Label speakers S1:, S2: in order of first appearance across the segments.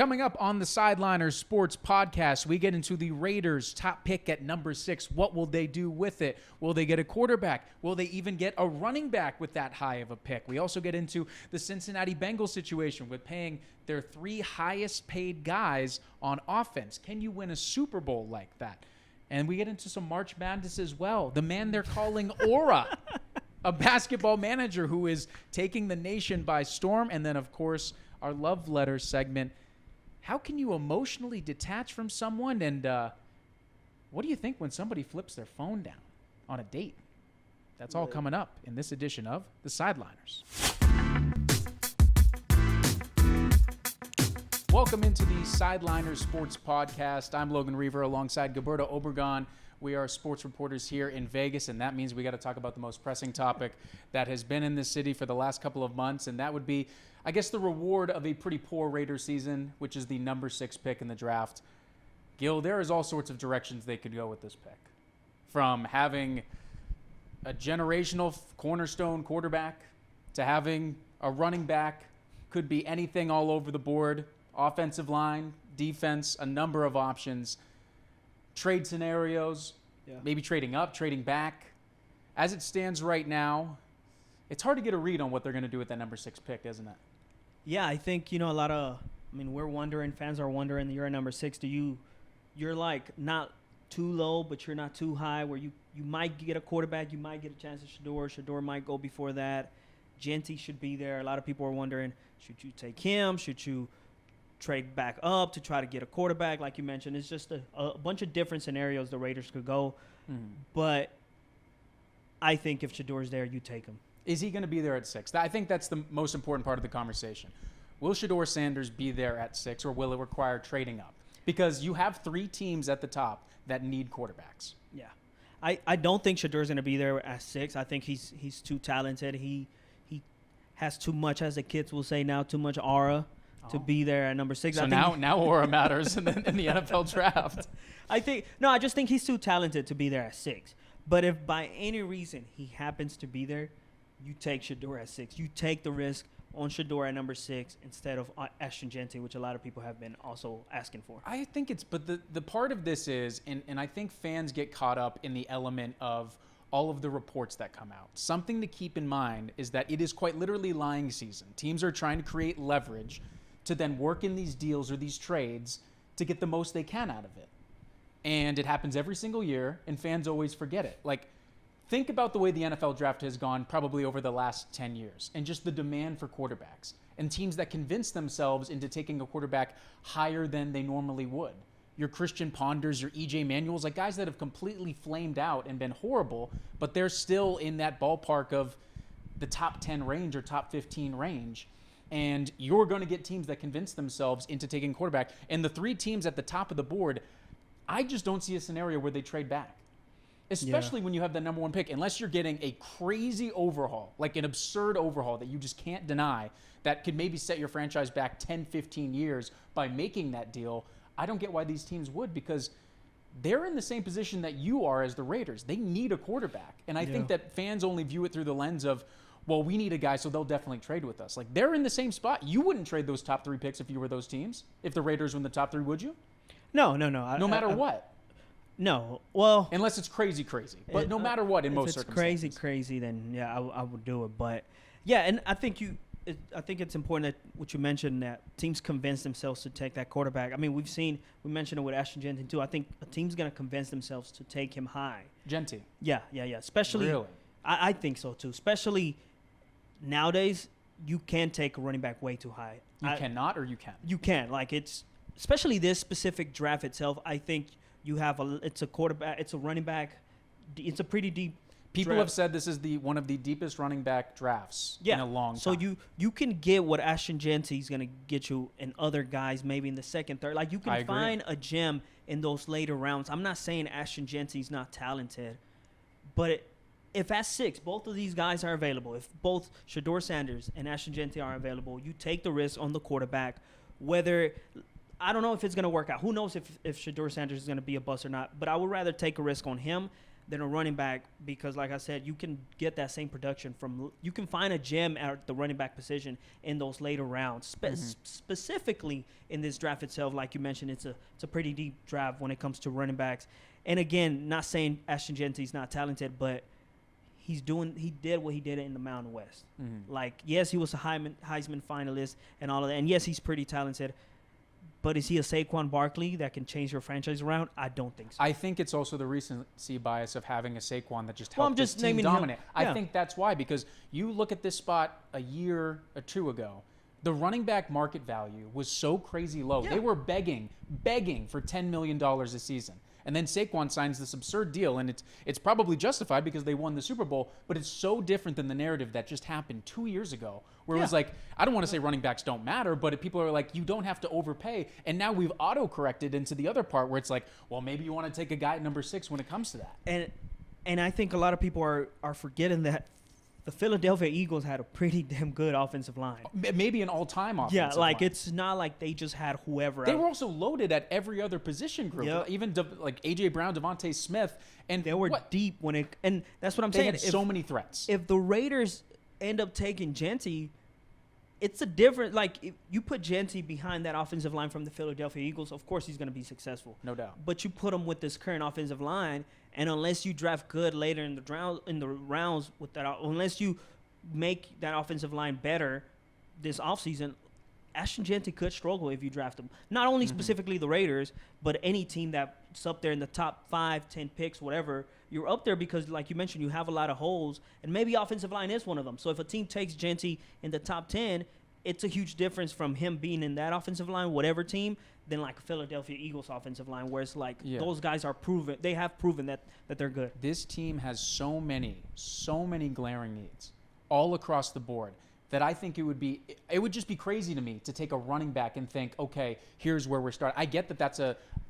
S1: Coming up on the Sideliners Sports Podcast, we get into the Raiders' top pick at number 6. What will they do with it? Will they get a quarterback? Will they even get a running back with that high of a pick? We also get into the Cincinnati Bengals situation with paying their 3 highest paid guys on offense. Can you win a Super Bowl like that? And we get into some March Madness as well. The man they're calling Aura, a basketball manager who is taking the nation by storm. And then, of course, our love letter segment. How can you emotionally detach from someone? And what do you think when somebody flips their phone down on a date? That's all coming up in this edition of The Sideliners. Welcome into the Sideliners Sports Podcast. I'm Logan Reaver alongside Gilberto Obregon. We are sports reporters here in Vegas, and that means we got to talk about the most pressing topic that has been in this city for the last couple of months, and that would be, I guess, the reward of a pretty poor Raiders season, which is the number 6 pick in the draft. Gil, there is all sorts of directions they could go with this pick. From having a generational cornerstone quarterback to having a running back, could be anything all over the board, offensive line, defense, a number of options. Trade scenarios, maybe trading up, trading back. As it stands right now, it's hard to get a read on what they're going to do with that number 6 pick, isn't it?
S2: Yeah, I think, we're wondering, fans are wondering, you're at number 6. You're like not too low, but you're not too high, where you might get a quarterback, you might get a chance at Shador. Shador might go before that. Genty should be there. A lot of people are wondering, should you take him? Should you trade back up to try to get a quarterback, like you mentioned? It's just a bunch of different scenarios the Raiders could go. But I think if Shador's there, you take him.
S1: Is he going to be there at 6? I think that's the most important part of the conversation. Will Shador Sanders be there at 6, or will it require trading up? Because you have 3 teams at the top that need quarterbacks.
S2: Yeah. I don't think Shador's going to be there at 6. I think he's too talented. He has too much, as the kids will say now, too much aura to be there at number 6.
S1: So now aura matters in the NFL draft.
S2: I just think he's too talented to be there at 6. But if by any reason he happens to be there, you take Shador at 6. You take the risk on Shador at number 6 instead of Ashton Genty, which a lot of people have been also asking for.
S1: I think but the part of this is, and I think fans get caught up in the element of all of the reports that come out. Something to keep in mind is that it is quite literally lying season. Teams are trying to create leverage to then work in these deals or these trades to get the most they can out of it. And it happens every single year, and fans always forget it. Like, think about the way the NFL draft has gone probably over the last 10 years, and just the demand for quarterbacks, and teams that convince themselves into taking a quarterback higher than they normally would. Your Christian Ponders, your E.J. Manuels, like guys that have completely flamed out and been horrible, but they're still in that ballpark of the top 10 range or top 15 range. And you're going to get teams that convince themselves into taking quarterback. And the 3 teams at the top of the board, I just don't see a scenario where they trade back. Especially when you have the number 1 pick, unless you're getting a crazy overhaul, like an absurd overhaul that you just can't deny, that could maybe set your franchise back 10, 15 years by making that deal. I don't get why these teams would, because they're in the same position that you are as the Raiders. They need a quarterback. And I think that fans only view it through the lens of, well, we need a guy, so they'll definitely trade with us. Like, they're in the same spot. You wouldn't trade those top 3 picks if you were those teams. If the Raiders were in the top 3, would you?
S2: No.
S1: No matter what.
S2: No. Well,
S1: unless it's crazy. But no matter what, in most circumstances.
S2: If it's crazy, then yeah, I would do it. But yeah, and I think it's important that what you mentioned, that teams convince themselves to take that quarterback. I mean, we mentioned it with Ashton Genty too. I think a team's going to convince themselves to take him high.
S1: Genty.
S2: Yeah. Especially, really? I think so too. Especially nowadays, you can take a running back way too high.
S1: You cannot, or you can?
S2: You can. Like, it's especially this specific draft itself. I think you have it's a quarterback, it's a running back, it's a pretty deep.
S1: People have said this is one of the deepest running back drafts in a long time.
S2: So you can get what Ashton Genty is going to get you, and other guys maybe in the second, third. Like, you can find a gem in those later rounds. I'm not saying Ashton Genty's not talented, but if at 6, both of these guys are available, if both Shador Sanders and Ashton Genty are available, you take the risk on the quarterback. Whether, I don't know if it's going to work out. Who knows if Shador Sanders is going to be a bust or not, but I would rather take a risk on him than a running back because, like I said, you can get that same production from – you can find a gem at the running back position in those later rounds. Specifically in this draft itself, like you mentioned, it's a pretty deep draft when it comes to running backs. And, again, not saying Ashton Genty's not talented, but he did what he did in the Mountain West. Like, yes, he was a Heisman finalist and all of that. And, yes, he's pretty talented. But is he a Saquon Barkley that can change your franchise around? I don't think so.
S1: I think it's also the recency bias of having a Saquon that just helped
S2: this
S1: team dominate.
S2: Yeah.
S1: I think that's why, because you look at this spot a year or two ago, the running back market value was so crazy low.
S2: Yeah.
S1: They were begging for $10 million a season. And then Saquon signs this absurd deal, and it's probably justified because they won the Super Bowl, but it's so different than the narrative that just happened 2 years ago, where it was like, I don't want to say running backs don't matter, but people are like, you don't have to overpay. And now we've auto-corrected into the other part where it's like, well, maybe you want to take a guy at number 6 when it comes to that.
S2: And I think a lot of people are forgetting that the Philadelphia Eagles had a pretty damn good offensive line.
S1: Maybe an all-time offensive
S2: line.
S1: It's
S2: It's not like they just had whoever.
S1: They were also loaded at every other position group.
S2: Yep.
S1: Even like A.J. Brown, Devontae Smith. And
S2: they were deep and that's what I'm
S1: saying.
S2: saying.
S1: They had so many threats.
S2: If the Raiders end up taking Genty, it's a different, like, if you put Genty behind that offensive line from the Philadelphia Eagles, of course he's going to be successful.
S1: No doubt.
S2: But you put him with this current offensive line, and unless you draft good later in the rounds with that, unless you make that offensive line better this offseason, Ashton Genty could struggle if you draft him. Not only specifically the Raiders, but any team that's up there in the top 5, 10 picks, whatever. You're up there because, like you mentioned, you have a lot of holes, and maybe offensive line is one of them. So if a team takes Genty in the top 10, it's a huge difference from him being in that offensive line, whatever team, than like a Philadelphia Eagles offensive line, where it's like those guys are proven. They have proven that they're good.
S1: This team has so many glaring needs all across the board that I think it would just be crazy to me to take a running back and think, okay, here's where we're starting. I get that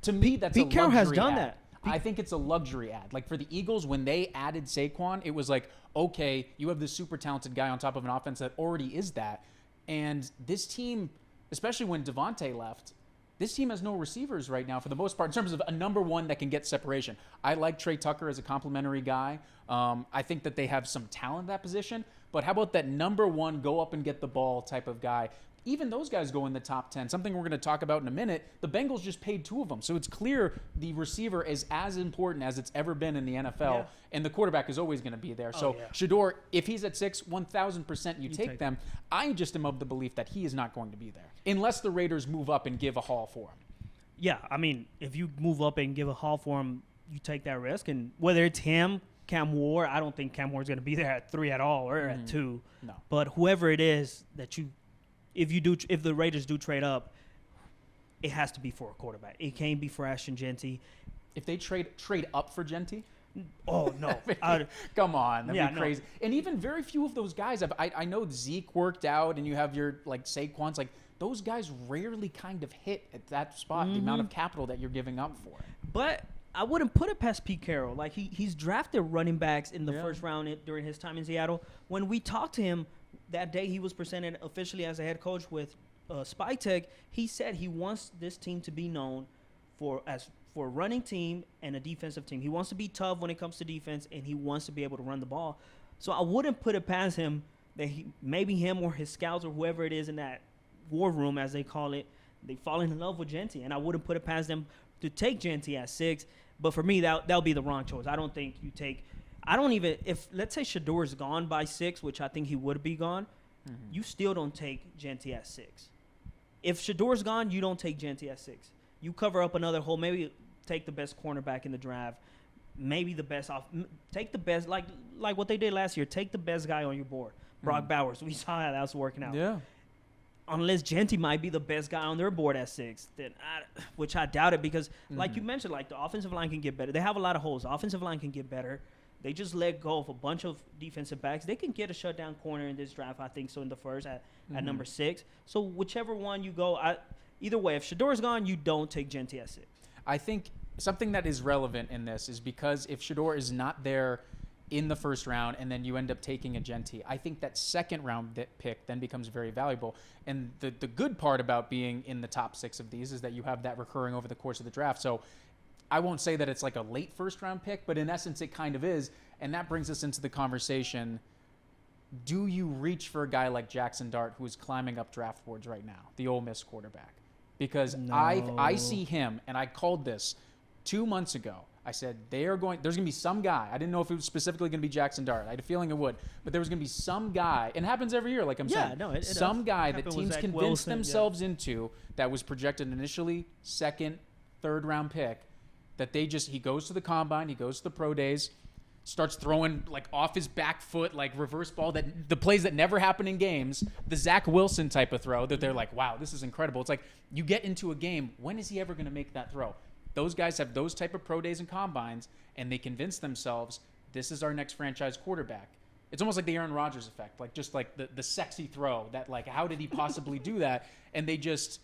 S1: to me that's
S2: Pete
S1: a luxury
S2: Carroll has done
S1: ad.
S2: that.
S1: I think it's a luxury ad. Like for the Eagles, when they added Saquon, it was like, okay, you have this super talented guy on top of an offense that already is that. And this team, especially when Devontae left, this team has no receivers right now for the most part in terms of a number one that can get separation. I like Trey Tucker as a complimentary guy. I think that they have some talent at that position. But how about that number one, go up and get the ball type of guy? Even those guys go in the top 10. Something we're going to talk about in a minute. The Bengals just paid 2 of them. So it's clear the receiver is as important as it's ever been in the NFL. Yeah. And the quarterback is always going to be there. Shedeur, if he's at 6, 1,000% you take them. I just am of the belief that he is not going to be there. Unless the Raiders move up and give a haul for him.
S2: Yeah, I mean, if you move up and give a haul for him, you take that risk. And whether it's him, Cam Ward, I don't think Cam Ward's going to be there at 3 at all or at 2.
S1: No.
S2: But whoever it is that you – if the Raiders do trade up, it has to be for a quarterback. It can't be for Ashton Genty.
S1: If they trade up for Genty?
S2: Oh, no.
S1: Come on. That'd be crazy. No. And even very few of those guys, I know Zeke worked out and you have your like Saquons. Like those guys rarely kind of hit at that spot, the amount of capital that you're giving up for.
S2: But I wouldn't put it past Pete Carroll. Like he's drafted running backs in the first round during his time in Seattle. When we talked to him, that day he was presented officially as a head coach with Spy Tech, he said he wants this team to be known for a running team and a defensive team. He wants to be tough when it comes to defense, and he wants to be able to run the ball. So I wouldn't put it past him that maybe him or his scouts or whoever it is in that war room, as they call it, they fall in love with Genty. And I wouldn't put it past them to take Genty at 6. But for me, that'll be the wrong choice. I don't think you take – I don't even – if let's say Shedeur's gone by 6, which I think he would be gone, you still don't take Genty at 6. If Shedeur's gone, you don't take Genty at 6. You cover up another hole. Maybe take the best cornerback in the draft. Maybe the best off. Take the best, like what they did last year. Take the best guy on your board. Brock Bowers. We saw how that was working out.
S1: Yeah.
S2: Unless Genty might be the best guy on their board at 6, which I doubt it because, like you mentioned, like the offensive line can get better. They have a lot of holes. The offensive line can get better. They just let go of a bunch of defensive backs. They can get a shutdown corner in this draft, I think, so in the first at number 6. So whichever one you go, either way, if Shedeur's gone, you don't take Genty at 6.
S1: I think something that is relevant in this is because if Shedeur is not there in the first round and then you end up taking a Genty, I think that second round pick then becomes very valuable. And the good part about being in the top 6 of these is that you have that recurring over the course of the draft. So I won't say that it's like a late first round pick, but in essence it kind of is. And that brings us into the conversation. Do you reach for a guy like Jackson Dart, who is climbing up draft boards right now, the Ole Miss quarterback? Because I see him, and I called this 2 months ago. I said there's going to be some guy. I didn't know if it was specifically going to be Jackson Dart. I had a feeling it would, but there was going to be some guy. And it happens every year, like I'm saying.
S2: No, it
S1: some
S2: does.
S1: guy that
S2: Happened with
S1: teams
S2: Zach
S1: convinced
S2: Wilson,
S1: themselves into that was projected initially second, third round pick. That he goes to the combine, he goes to the pro days, starts throwing like off his back foot, like reverse ball, that the plays that never happen in games, the Zach Wilson type of throw that they're like, wow, this is incredible. It's like you get into a game, when is he ever going to make that throw? Those guys have those type of pro days and combines, and they convince themselves this is our next franchise quarterback. It's almost like the Aaron Rodgers effect, like just like the sexy throw that like how did he possibly do that? And they just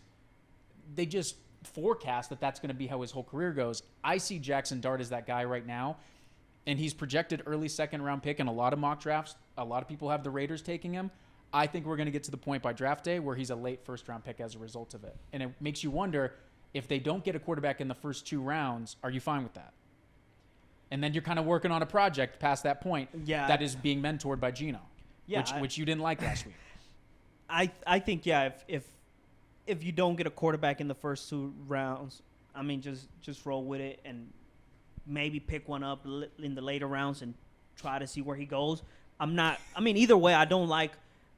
S1: forecast that that's going to be how his whole career goes. I see Jackson Dart as that guy right now, and he's projected early second round pick in a lot of mock drafts. A lot of people have the Raiders taking him. I think we're going to get to the point by draft day where he's a late first round pick as a result of it. And it makes you wonder, if they don't get a quarterback in the first 2 rounds, are you fine with that? And then you're kind of working on a project past that point that is being mentored by Geno, which you didn't like last week.
S2: I think, if you don't get a quarterback in the first 2 rounds, I mean, just roll with it and maybe pick one up in the later rounds and try to see where he goes. Either way, I don't like.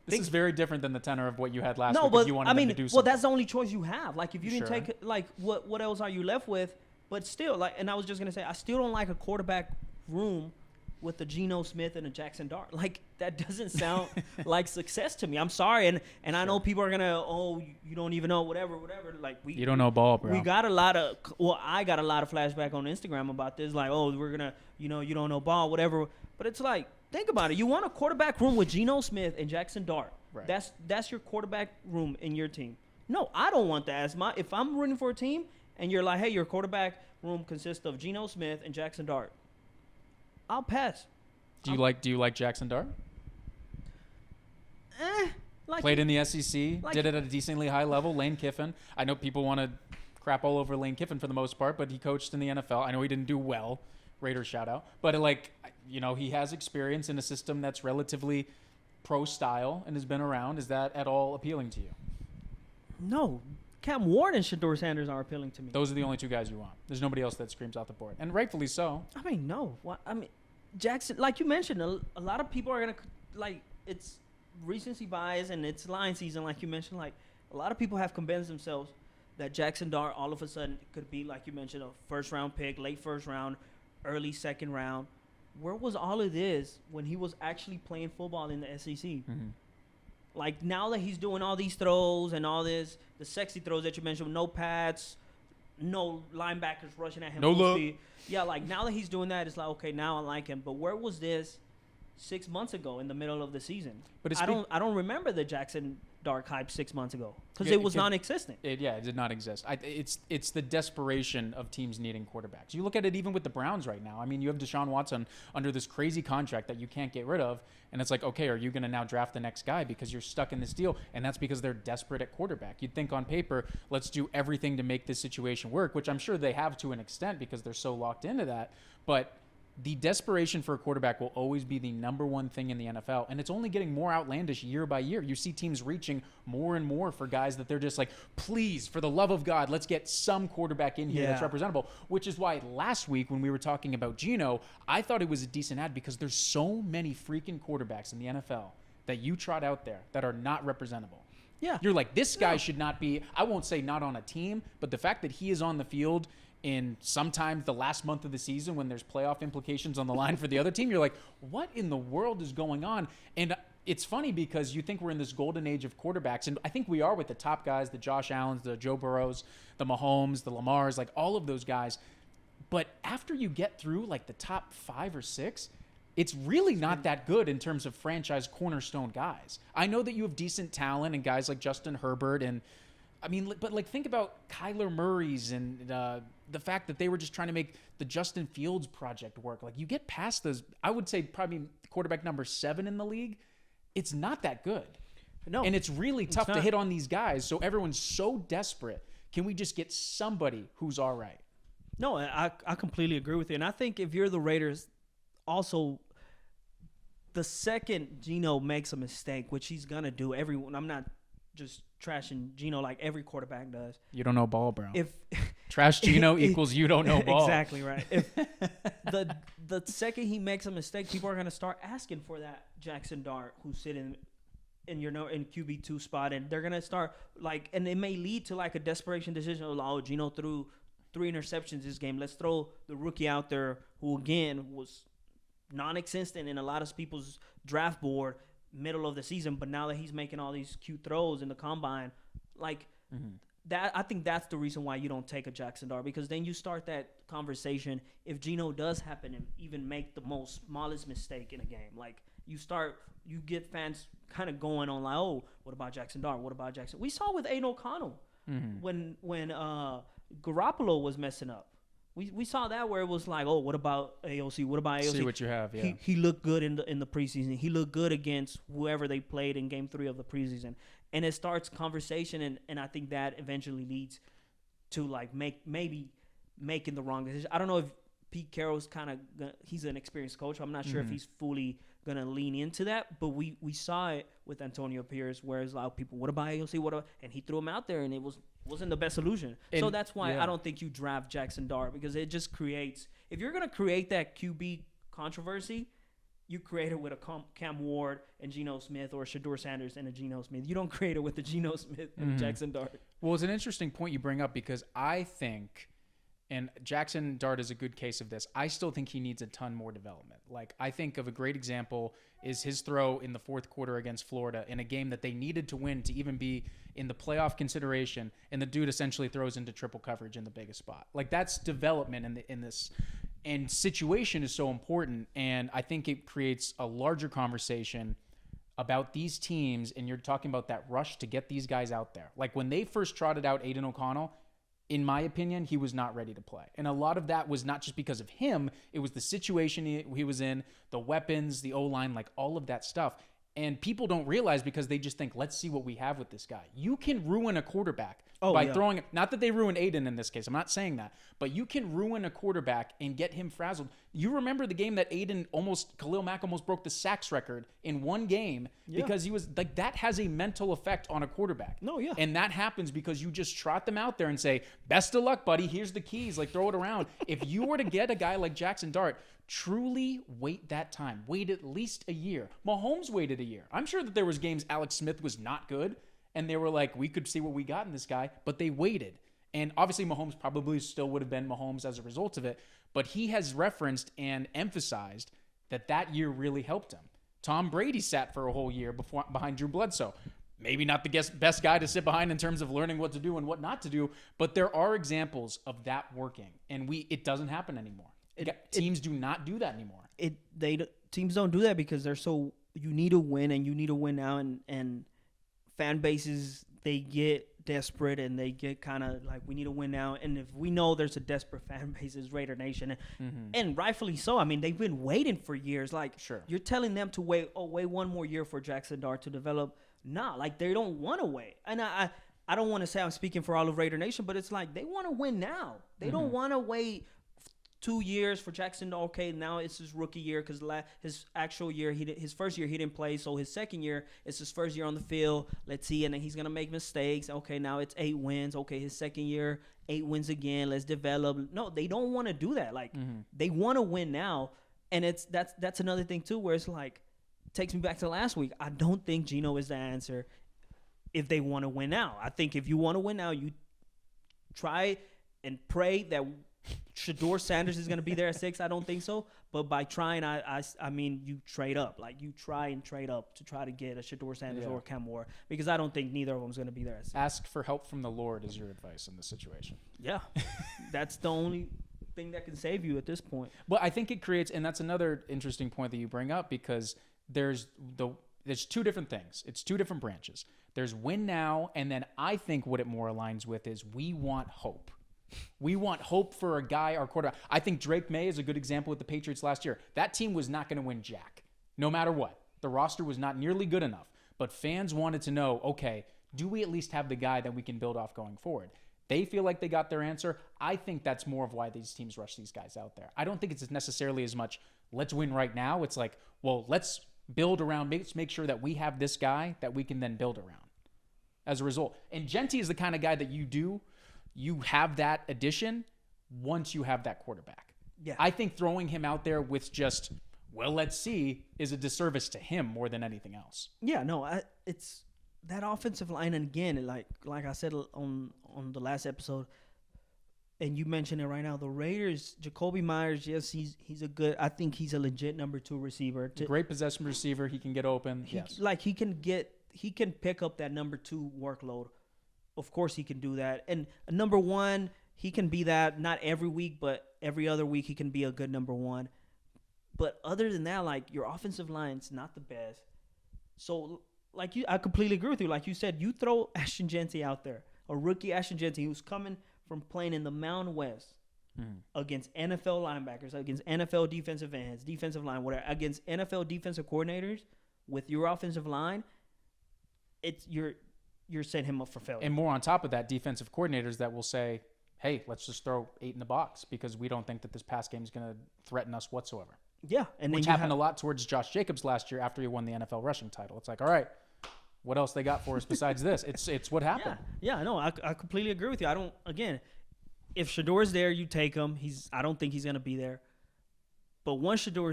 S1: This is very different than the tenor of what you had last week. But you wanted them to do something.
S2: Well, that's the only choice you have. Like, if you didn't take, like, what else are you left with? But still, like, and I was just gonna say, I still don't like a quarterback room with a Geno Smith and a Jackson Dart. Like, that doesn't sound like success to me. I'm sorry, and I know people are gonna, you don't even know whatever. Like, you don't know ball, bro. I got a lot of flashback on Instagram about this. Like, we're gonna, you don't know ball, whatever. But it's like, think about it. You want a quarterback room with Geno Smith and Jackson Dart. Right. That's your quarterback room in your team. No, I don't want that. If I'm rooting for a team and you're like, hey, your quarterback room consists of Geno Smith and Jackson Dart, I'll pass. Do you like Jackson Dart? Played in the SEC, did it at a decently high level. Lane Kiffin. I know people want to crap all over Lane Kiffin for the most part, but he coached in the NFL. I know he didn't do well. Raiders shout out. But he has experience in a system that's relatively pro style and has been around. Is that at all appealing to you? No. Cam Ward and Shedeur Sanders are appealing to me. Those are the only 2 guys you want. There's nobody else that screams out the board. And rightfully so. No. Jackson, like you mentioned, a lot of people are going to, like, it's recency bias and it's line season, like you mentioned. Like, a lot of people have convinced themselves that Jackson Dart all of a sudden could be, like you mentioned, a first-round pick, late first round, early second round. Where was all of this when he was actually playing football in the SEC? Mm-hmm. Like, now that he's doing all these throws and all this, the sexy throws that you mentioned, no pads, no linebackers rushing at him. No look. Speed. Yeah, like, now that he's doing that, it's like, okay, now I like him. But where was this 6 months ago in the middle of the season? But I don't remember the Jackson Dart hype 6 months ago because it was non-existent. It did not exist. It's the desperation of teams needing quarterbacks. You look at it even with the Browns right now. I mean, you have Deshaun Watson under this crazy contract that you can't get rid of, and it's like, okay, are you going to now draft the next guy because you're stuck in this deal? And that's because they're desperate at quarterback. You'd think on paper, let's do everything to make this situation work, which I'm sure they have to an extent because they're so locked into that. But the desperation for a quarterback will always be the number one thing in the NFL, and it's only getting more outlandish year by year. You see teams reaching more and more for guys that they're just like, please, for the love of God, let's get some quarterback in here that's representable, which is why last week when we were talking about Geno, I thought it was a decent ad because there's so many freaking quarterbacks in the NFL that you trot out there that are not representable. Yeah. You're like, this guy should not be, I won't say not on a team, but the fact that he is on the field in sometimes the last month of the season when there's playoff implications on the line for the other team, you're like, what in the world is going on? And it's funny because you think we're in this golden age of quarterbacks, and I think we are with the top guys, the Josh Allens, the Joe Burrows, the Mahomes, the Lamars, like all of those guys. But after you get through like the top 5 or 6, it's really not that good in terms of franchise cornerstone guys. I know that you have decent talent and guys like Justin Herbert and but like think about Kyler Murray's and the fact that they were just trying to make the Justin Fields project work. Like you get past those, I would say probably quarterback number 7 in the league. It's not that good. No. And it's really tough to hit on these guys. So everyone's so desperate. Can we just get somebody who's all right? No, I completely agree with you. And I think if you're the Raiders, also, the second Geno makes a mistake, which he's going to do, I'm not just trashing Geno like every quarterback does.
S1: You don't know ball, bro.
S2: If
S1: Trash Geno equals you don't know ball.
S2: Exactly right. If the second he makes a mistake, people are going to start asking for that Jackson Dart who's sitting in QB2 spot, and they're going to start and it may lead to a desperation decision. Oh, Geno threw 3 interceptions this game. Let's throw the rookie out there who again was non-existent in a lot of people's draft board middle of the season, but now that he's making all these cute throws in the combine, that, I think that's the reason why you don't take a Jackson Dart, because then you start that conversation. If Geno does happen to even make the smallest mistake in a game, you get fans kind of going on oh, what about Jackson Dart? What about Jackson? We saw with Aiden O'Connell when Garoppolo was messing up. We saw that where it was oh, what about AOC? What about AOC?
S1: See what you have, yeah.
S2: He looked good in the preseason. He looked good against whoever they played in Game 3 of the preseason. And it starts conversation, and I think that eventually leads to maybe making the wrong decision. I don't know if Pete Carroll's he's an experienced coach. I'm not sure if he's fully going to lean into that, but we saw it with Antonio Pierce, where it's people, what about AOC? And he threw him out there, and it wasn't the best solution. So that's why I don't think you draft Jackson Dart, because it just creates, if you're going to create that QB controversy, you create it with a Cam Ward and Geno Smith, or Shedeur Sanders and a Geno Smith. You don't create it with a Geno Smith and Jackson Dart.
S1: Well, it's an interesting point you bring up, because I think, and Jackson Dart is a good case of this, I still think he needs a ton more development. I think of a great example is his throw in the fourth quarter against Florida in a game that they needed to win to even be in the playoff consideration, and the dude essentially throws into triple coverage in the biggest spot. That's development in this. And situation is so important, and I think it creates a larger conversation about these teams, and you're talking about that rush to get these guys out there. When they first trotted out Aiden O'Connell, in my opinion, he was not ready to play. And a lot of that was not just because of him. It was the situation he was in, the weapons, the O-line, all of that stuff. And people don't realize, because they just think, let's see what we have with this guy. You can ruin a quarterback by throwing it. Not that they ruined Aiden in this case. I'm not saying that. But you can ruin a quarterback and get him frazzled. You remember the game that Khalil Mack almost broke the sacks record in one game because he was that has a mental effect on a quarterback.
S2: No, yeah.
S1: And that happens because you just trot them out there and say, best of luck, buddy. Here's the keys. Throw it around. If you were to get a guy like Jackson Dart, truly wait that time. Wait at least a year. Mahomes waited a year. I'm sure that there was games Alex Smith was not good, and they were we could see what we got in this guy, but they waited. And obviously Mahomes probably still would have been Mahomes as a result of it, but he has referenced and emphasized that year really helped him. Tom Brady sat for a whole year behind Drew Bledsoe. Maybe not the best guy to sit behind in terms of learning what to do and what not to do, but there are examples of that working, and it doesn't happen anymore. Teams do not do that anymore.
S2: Teams don't do that because you need to win, and you need to win now, and fan bases, they get desperate, and they get kind of we need to win now. And if we know there's a desperate fan base, is Raider Nation, and rightfully so. I mean, they've been waiting for years.
S1: Sure.
S2: You're telling them to wait one more year for Jackson Dart to develop. Nah, they don't want to wait. And I don't want to say I'm speaking for all of Raider Nation, but it's they want to win now. They don't want to wait 2 years for Jackson. Okay, now it's his rookie year, because his actual year, his first year he didn't play, so his second year is his first year on the field. Let's see, and then he's gonna make mistakes. Okay, now it's 8 wins. Okay, his second year, 8 wins again. Let's develop. No, they don't want to do that. They want to win now, and that's another thing too, where it's takes me back to last week. I don't think Geno is the answer if they want to win now. I think if you want to win now, you try and pray that Shedeur Sanders is going to be there at 6. I don't think so. But by trying, I mean, you trade up. You try and trade up to try to get a Shedeur Sanders or a Cam Ward, because I don't think neither of them is going to be there at 6.
S1: Ask for help from the Lord is your advice in this situation.
S2: Yeah. That's the only thing that can save you at this point.
S1: Well, I think it creates, and that's another interesting point that you bring up, because there's 2 different things. It's 2 different branches. There's win now, and then I think what it more aligns with is we want hope. We want hope for a guy, our quarterback. I think Drake May is a good example with the Patriots last year. That team was not going to win jack, no matter what. The roster was not nearly good enough. But fans wanted to know, okay, do we at least have the guy that we can build off going forward? They feel like they got their answer. I think that's more of why these teams rush these guys out there. I don't think it's necessarily as much, let's win right now. It's like, well, let's build around, let's make sure that we have this guy that we can then build around as a result. And Genti is the kind of guy that you have that addition once you have that quarterback.
S2: Yeah.
S1: I think throwing him out there with just, well, let's see, is a disservice to him more than anything else.
S2: Yeah, no, it's that offensive line. And again, like I said on the last episode, and you mentioned it right now, the Raiders, Jacoby Myers, yes, he's a good, I think he's a legit number 2 receiver.
S1: Great possession receiver. He can get open. Yes.
S2: Like he can pick up that number 2 workload. Of course he can do that. And number 1, he can be that, not every week, but every other week he can be a good number 1. But other than that, like, your offensive line's not the best. So, like, I completely agree with you. Like you said, you throw Ashton Genti out there, a rookie Ashton Genti who's coming from playing in the Mountain West against NFL linebackers, against NFL defensive ends, defensive line, whatever, against NFL defensive coordinators with your offensive line, you're setting him up for failure.
S1: And more on top of that, defensive coordinators that will say, hey, let's just throw 8 in the box because we don't think that this pass game is going to threaten us whatsoever.
S2: Yeah. And
S1: which happened a lot towards Josh Jacobs last year after he won the NFL rushing title. It's like, all right, what else they got for us besides this? It's what happened.
S2: Yeah, no, I completely agree with you. If Shador's there, you take him. I don't think he's going to be there. But once Shador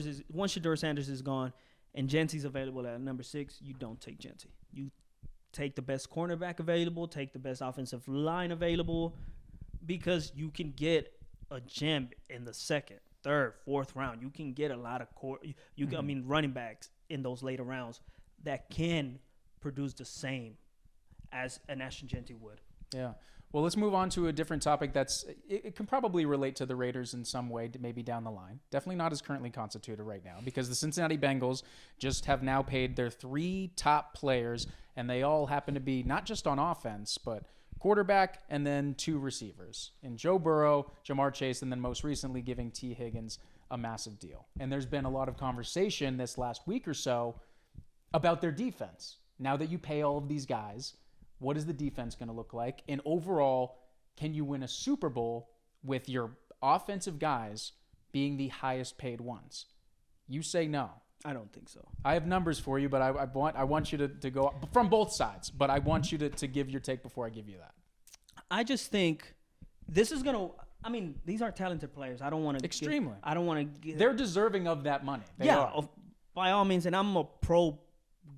S2: Sanders is gone and Genti's available at number 6, you don't take Genti. You take the best cornerback available, take the best offensive line available, because you can get a gem in the 2nd, 3rd, 4th round. You can get a lot of running backs in those later rounds that can produce the same as an Ashton Genti would.
S1: Yeah. Well, let's move on to a different topic it can probably relate to the Raiders in some way, maybe down the line. Definitely not as currently constituted right now, because the Cincinnati Bengals just have now paid their 3 top players, and they all happen to be not just on offense, but quarterback and then 2 receivers. And Joe Burrow, Jamar Chase, and then most recently giving T. Higgins a massive deal. And there's been a lot of conversation this last week or so about their defense. Now that you pay all of these guys, what is the defense going to look like? And overall, can you win a Super Bowl with your offensive guys being the highest paid ones? You say no.
S2: I don't think so.
S1: I have numbers for you, but I want you to go from both sides. But I want you to give your take before I give you that.
S2: I just think this is going to – I mean, these are talented players. I don't want to –
S1: Extremely.
S2: I don't want to –
S1: They're deserving of that money. They are.
S2: By all means. And I'm a pro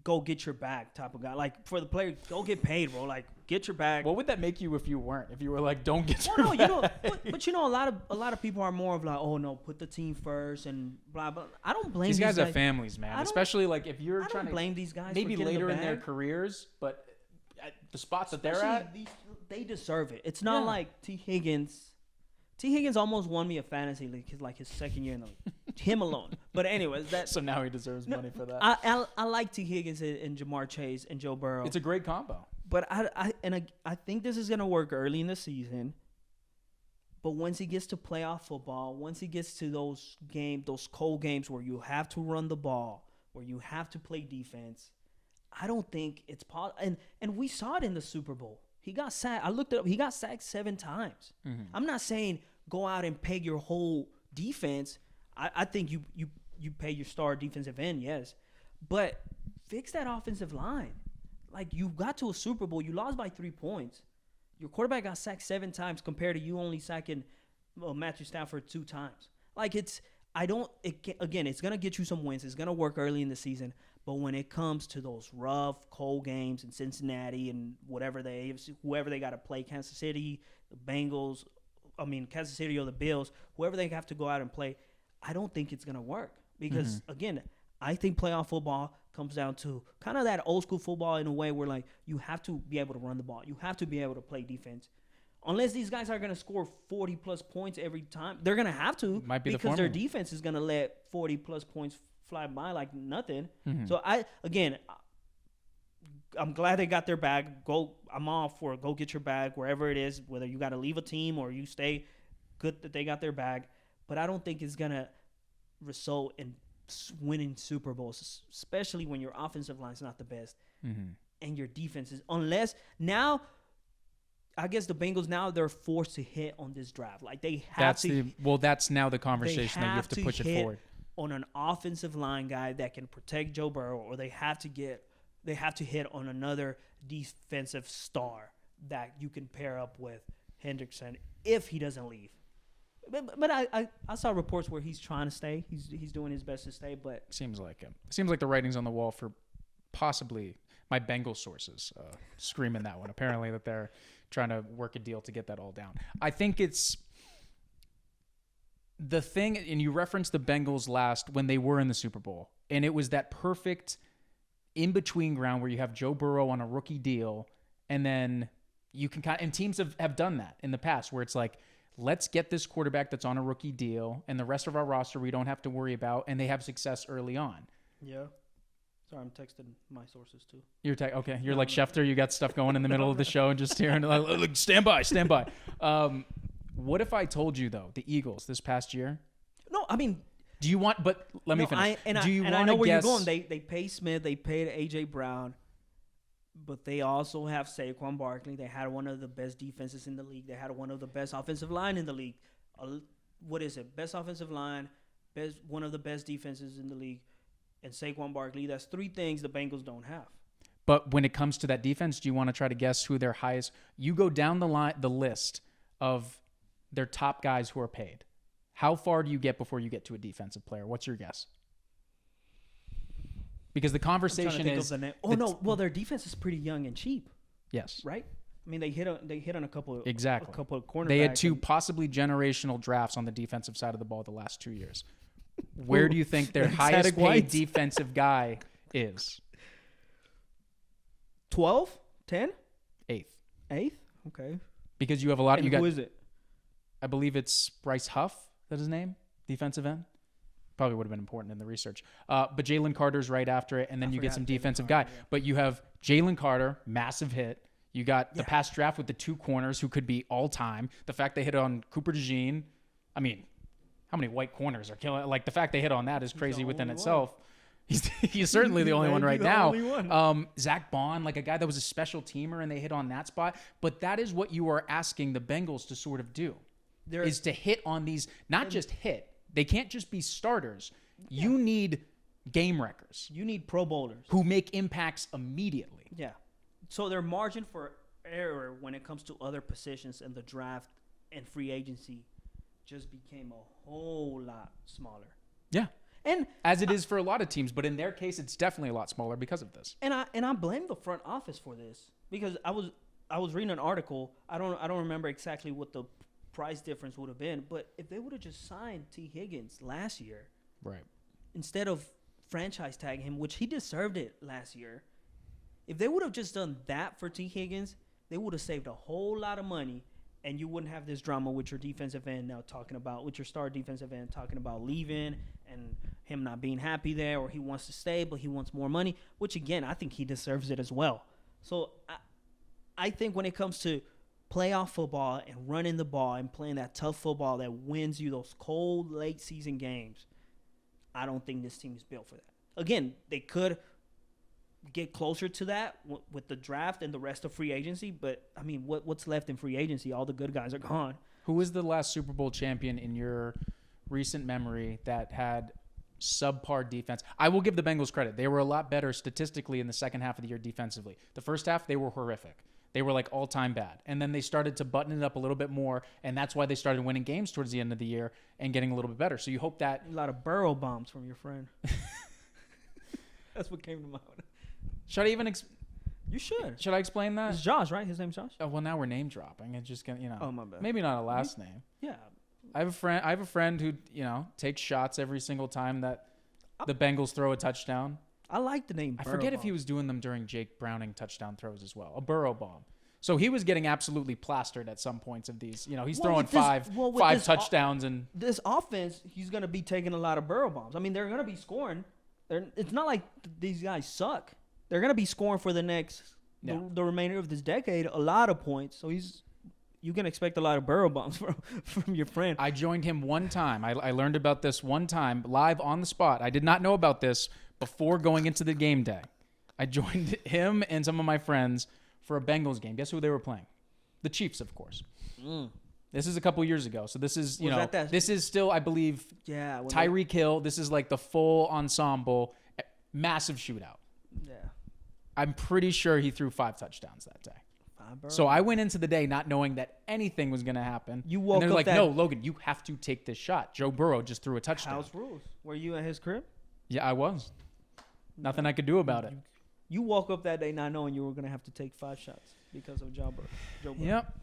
S2: go get your bag type of guy. Like, for the player, go get paid, bro. Like, get your bag.
S1: What would that make you if you weren't? If you were like, don't get your bag?
S2: You know, but you know, a lot of people are more of like, oh no, put the team first and blah blah. I don't blame
S1: these guys. Have families, man. Especially like if you're trying to
S2: blame these guys.
S1: Maybe later in their careers, but at the spots that they're at,
S2: they deserve it. It's not like T. Higgins. T. Higgins almost won me a fantasy league like his 2nd year in the league. Him alone. But anyways,
S1: so now he deserves money for that.
S2: I like T. Higgins and Jamar Chase and Joe Burrow.
S1: It's a great combo.
S2: But I think this is gonna work early in the season. But once he gets to playoff football, once he gets to those cold games where you have to run the ball, where you have to play defense, I don't think it's possible. And we saw it in the Super Bowl. He got sacked. I looked it up. He got sacked 7 times. Mm-hmm. I'm not saying go out and peg your whole defense. I think you pay your star defensive end, yes. But fix that offensive line. Like, you got to a Super Bowl. You lost by 3 points. Your quarterback got sacked 7 times compared to you only sacking Matthew Stafford 2 times. Like, it's going to get you some wins. It's going to work early in the season. But when it comes to those rough, cold games in Cincinnati and whoever they got to play, Kansas City, the Bengals, Kansas City or the Bills, whoever they have to go out and play, I don't think it's going to work. Because, again, I think playoff football comes down to kind of that old school football in a way where, like, you have to be able to run the ball. You have to be able to play defense. Unless these guys are going to score 40-plus points every time. They're going to have to.
S1: Might be
S2: because their defense is going to let 40-plus points fly by like nothing. Mm-hmm. So, I'm glad they got their bag. I'm all for it. Go get your bag wherever it is, whether you got to leave a team or you stay. Good that they got their bag. But I don't think it's going to result in winning Super Bowls, especially when your offensive line is not the best and your defense is. Unless now I guess the Bengals now they're forced to hit on this draft. Like they have
S1: That's now the conversation that you have to push it forward
S2: on an offensive line guy that can protect Joe Burrow, or they have to hit on another defensive star that you can pair up with Hendrickson if he doesn't leave. But I saw reports where he's trying to stay. He's doing his best to stay, but
S1: seems like it. Seems like the writing's on the wall for possibly my Bengals sources screaming that one. Apparently that they're trying to work a deal to get that all down. I think it's the thing, and you referenced the Bengals last when they were in the Super Bowl, and it was that perfect in-between ground where you have Joe Burrow on a rookie deal, and then you can and teams have done that in the past where it's like, let's get this quarterback that's on a rookie deal, and the rest of our roster we don't have to worry about, and they have success early on.
S2: Yeah. Sorry, I'm texting my sources too.
S1: Okay. You're like Schefter. You got stuff going in the middle of the show and just hearing like, stand by. What if I told you though the Eagles this past year?
S2: No, I mean,
S1: do you want? But let me finish. Do you want
S2: I know where
S1: guess?
S2: you're going. They pay Smith. They paid AJ Brown, but they also have Saquon Barkley. They had one of the best defenses in the league. They had one of the best offensive line in the league. What is it? Best offensive line, one of the best defenses in the league. And Saquon Barkley, that's three things the Bengals don't have.
S1: But when it comes to that defense, do you want to try to guess who their highest? You go down the list of their top guys who are paid. How far do you get before you get to a defensive player? What's your guess? Because the conversation is,
S2: their defense is pretty young and cheap.
S1: Yes,
S2: right. I mean, they hit on a couple of cornerbacks.
S1: They had two possibly generational drafts on the defensive side of the ball the last 2 years. Where do you think their highest paid defensive guy is?
S2: 12? 10?
S1: 8th.
S2: Okay.
S1: Because you have a lot.
S2: Who is it?
S1: I believe it's Bryce Huff. That's his name. Defensive end. Probably would have been important in the research. But Jalen Carter's right after it, and then you get some defensive guy. Yeah. But you have Jalen Carter, massive hit. You got the past draft with the two corners who could be all time. The fact they hit on Cooper DeJean. I mean, how many white corners are killing? Like the fact they hit on that is crazy within itself. He's certainly the only one right now. Zach Bond, like a guy that was a special teamer, and they hit on that spot. But that is what you are asking the Bengals to sort of do, is to hit on these, not just hit. They can't just be starters. Yeah. You need game wreckers.
S2: You need Pro Bowlers
S1: who make impacts immediately.
S2: Yeah. So their margin for error when it comes to other positions in the draft and free agency just became a whole lot smaller.
S1: Yeah. And as it is for a lot of teams, but in their case, it's definitely a lot smaller because of this.
S2: And I blame the front office for this, because I was reading an article. I don't remember exactly what the price difference would have been, but if they would have just signed T. Higgins last year,
S1: right,
S2: instead of franchise tagging him, which he deserved it last year, if they would have just done that for T. Higgins, they would have saved a whole lot of money. And you wouldn't have this drama with your defensive end now talking about, with your star defensive end talking about leaving and him not being happy there, or he wants to stay, but he wants more money, which, again, I think he deserves it as well. So I think when it comes to playoff football and running the ball and playing that tough football that wins you those cold late season games, I don't think this team is built for that. Again, they could get closer to that with the draft and the rest of free agency, but I mean, what's left in free agency? All the good guys are gone.
S1: Who was the last Super Bowl champion in your recent memory that had subpar defense? I will give the Bengals credit. They were a lot better statistically in the second half of the year defensively. The first half, they were horrific. They were like all-time bad. And then they started to button it up a little bit more, and that's why they started winning games towards the end of the year and getting a little bit better. So you hope that...
S2: A lot of Burrow bombs from your friend. That's what came to mind.
S1: Should I even...
S2: You should.
S1: Should I explain that?
S2: It's Josh, right? His name's Josh?
S1: Oh, well, now we're name dropping. It's just gonna,
S2: Oh, my bad.
S1: Maybe not a last name.
S2: Yeah.
S1: I have a friend who, takes shots every single time that the Bengals throw a touchdown.
S2: I like the name Burrow.
S1: I forget if he was doing them during Jake Browning touchdown throws as well. A Burrow bomb. So he was getting absolutely plastered at some points of these. He's throwing five touchdowns. And
S2: this offense, he's going to be taking a lot of Burrow bombs. I mean, they're going to be scoring. It's not like these guys suck. They're going to be scoring for the the remainder of this decade, a lot of points. So you can expect a lot of Burrow bombs from your friend.
S1: I joined him one time. I learned about this one time live on the spot. I did not know about this before going into the game day. I joined him and some of my friends for a Bengals game. Guess who they were playing? The Chiefs, of course.
S2: Mm.
S1: This is a couple years ago. So this is, this is still, I believe,
S2: Yeah.
S1: Tyreek Hill. This is like the full ensemble, massive shootout.
S2: Yeah.
S1: I'm pretty sure he threw 5 touchdowns that day. So I went into the day not knowing that anything was going to happen.
S2: You woke
S1: and they're
S2: up
S1: like, no, Logan, you have to take this shot. Joe Burrow just threw a touchdown.
S2: House rules. Were you at his crib?
S1: Yeah, I was. Nothing I could do about it.
S2: You woke up that day not knowing you were going to have to take 5 shots because of Joe Burrow.
S1: Yep.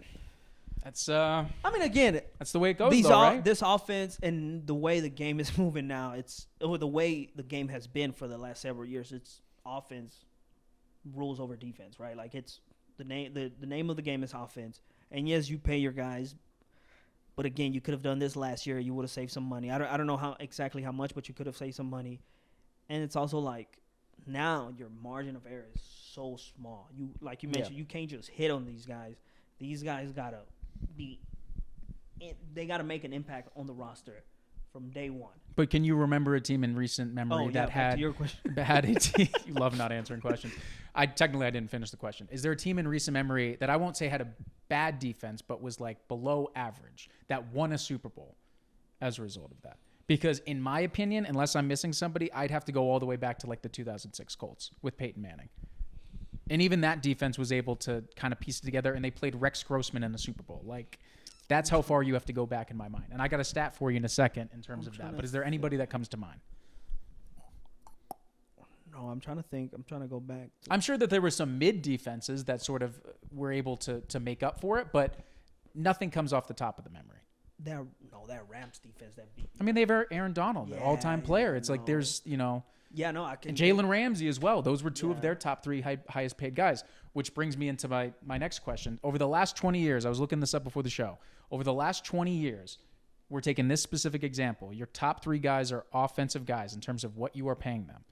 S1: That's
S2: I mean, again,
S1: that's the way it goes, right?
S2: This offense and the way the game is moving now, or the way the game has been for the last several years, it's offense rules over defense, right? Like it's the name of the game is offense. And yes, you pay your guys, but again, you could have done this last year. You would have saved some money. I don't know exactly how much, but you could have saved some money. And it's also like now your margin of error is so small. You mentioned, you can't just hit on these guys. These guys gotta they gotta make an impact on the roster from day one.
S1: But can you remember a team in recent memory that had
S2: your question.
S1: had a team? You love not answering questions. I didn't finish the question. Is there a team in recent memory that I won't say had a bad defense, but was like below average that won a Super Bowl as a result of that? Because in my opinion, unless I'm missing somebody, I'd have to go all the way back to like the 2006 Colts with Peyton Manning. And even that defense was able to kind of piece it together, and they played Rex Grossman in the Super Bowl. Like, that's how far you have to go back in my mind. And I got a stat for you in a second in terms of that. But is there anybody that comes to mind?
S2: No, I'm trying to think. I'm trying to go back.
S1: I'm sure that there were some mid defenses that sort of were able to make up for it, but nothing comes off the top of the memory.
S2: That Rams defense that beat.
S1: I mean, they have Aaron Donald, their all-time player. It's like there's,
S2: Yeah, no, I can.
S1: And Jalen Ramsey as well. Those were two of their top 3 highest paid guys, which brings me into my next question. Over the last 20 years, I was looking this up before the show. Over the last 20 years, we're taking this specific example. Your top 3 guys are offensive guys in terms of what you are paying them.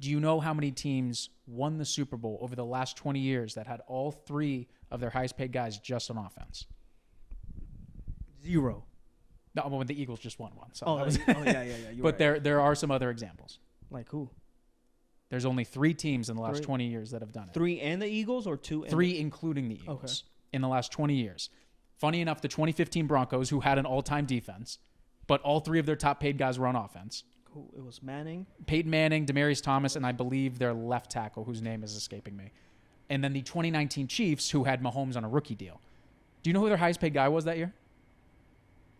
S1: Do you know how many teams won the Super Bowl over the last 20 years that had all 3 of their highest paid guys just on offense?
S2: 0.
S1: No, well, the Eagles just won one. So
S2: yeah.
S1: But right. there are some other examples.
S2: Like who?
S1: There's only 3 teams in the last 20 years that have done it.
S2: 3 and the Eagles, or 2?
S1: 3 including the Eagles in the last 20 years. Funny enough, the 2015 Broncos, who had an all-time defense, but all 3 of their top paid guys were on offense.
S2: Who? It was Manning?
S1: Peyton Manning, Demaryius Thomas, and I believe their left tackle, whose name is escaping me. And then the 2019 Chiefs, who had Mahomes on a rookie deal. Do you know who their highest paid guy was that year?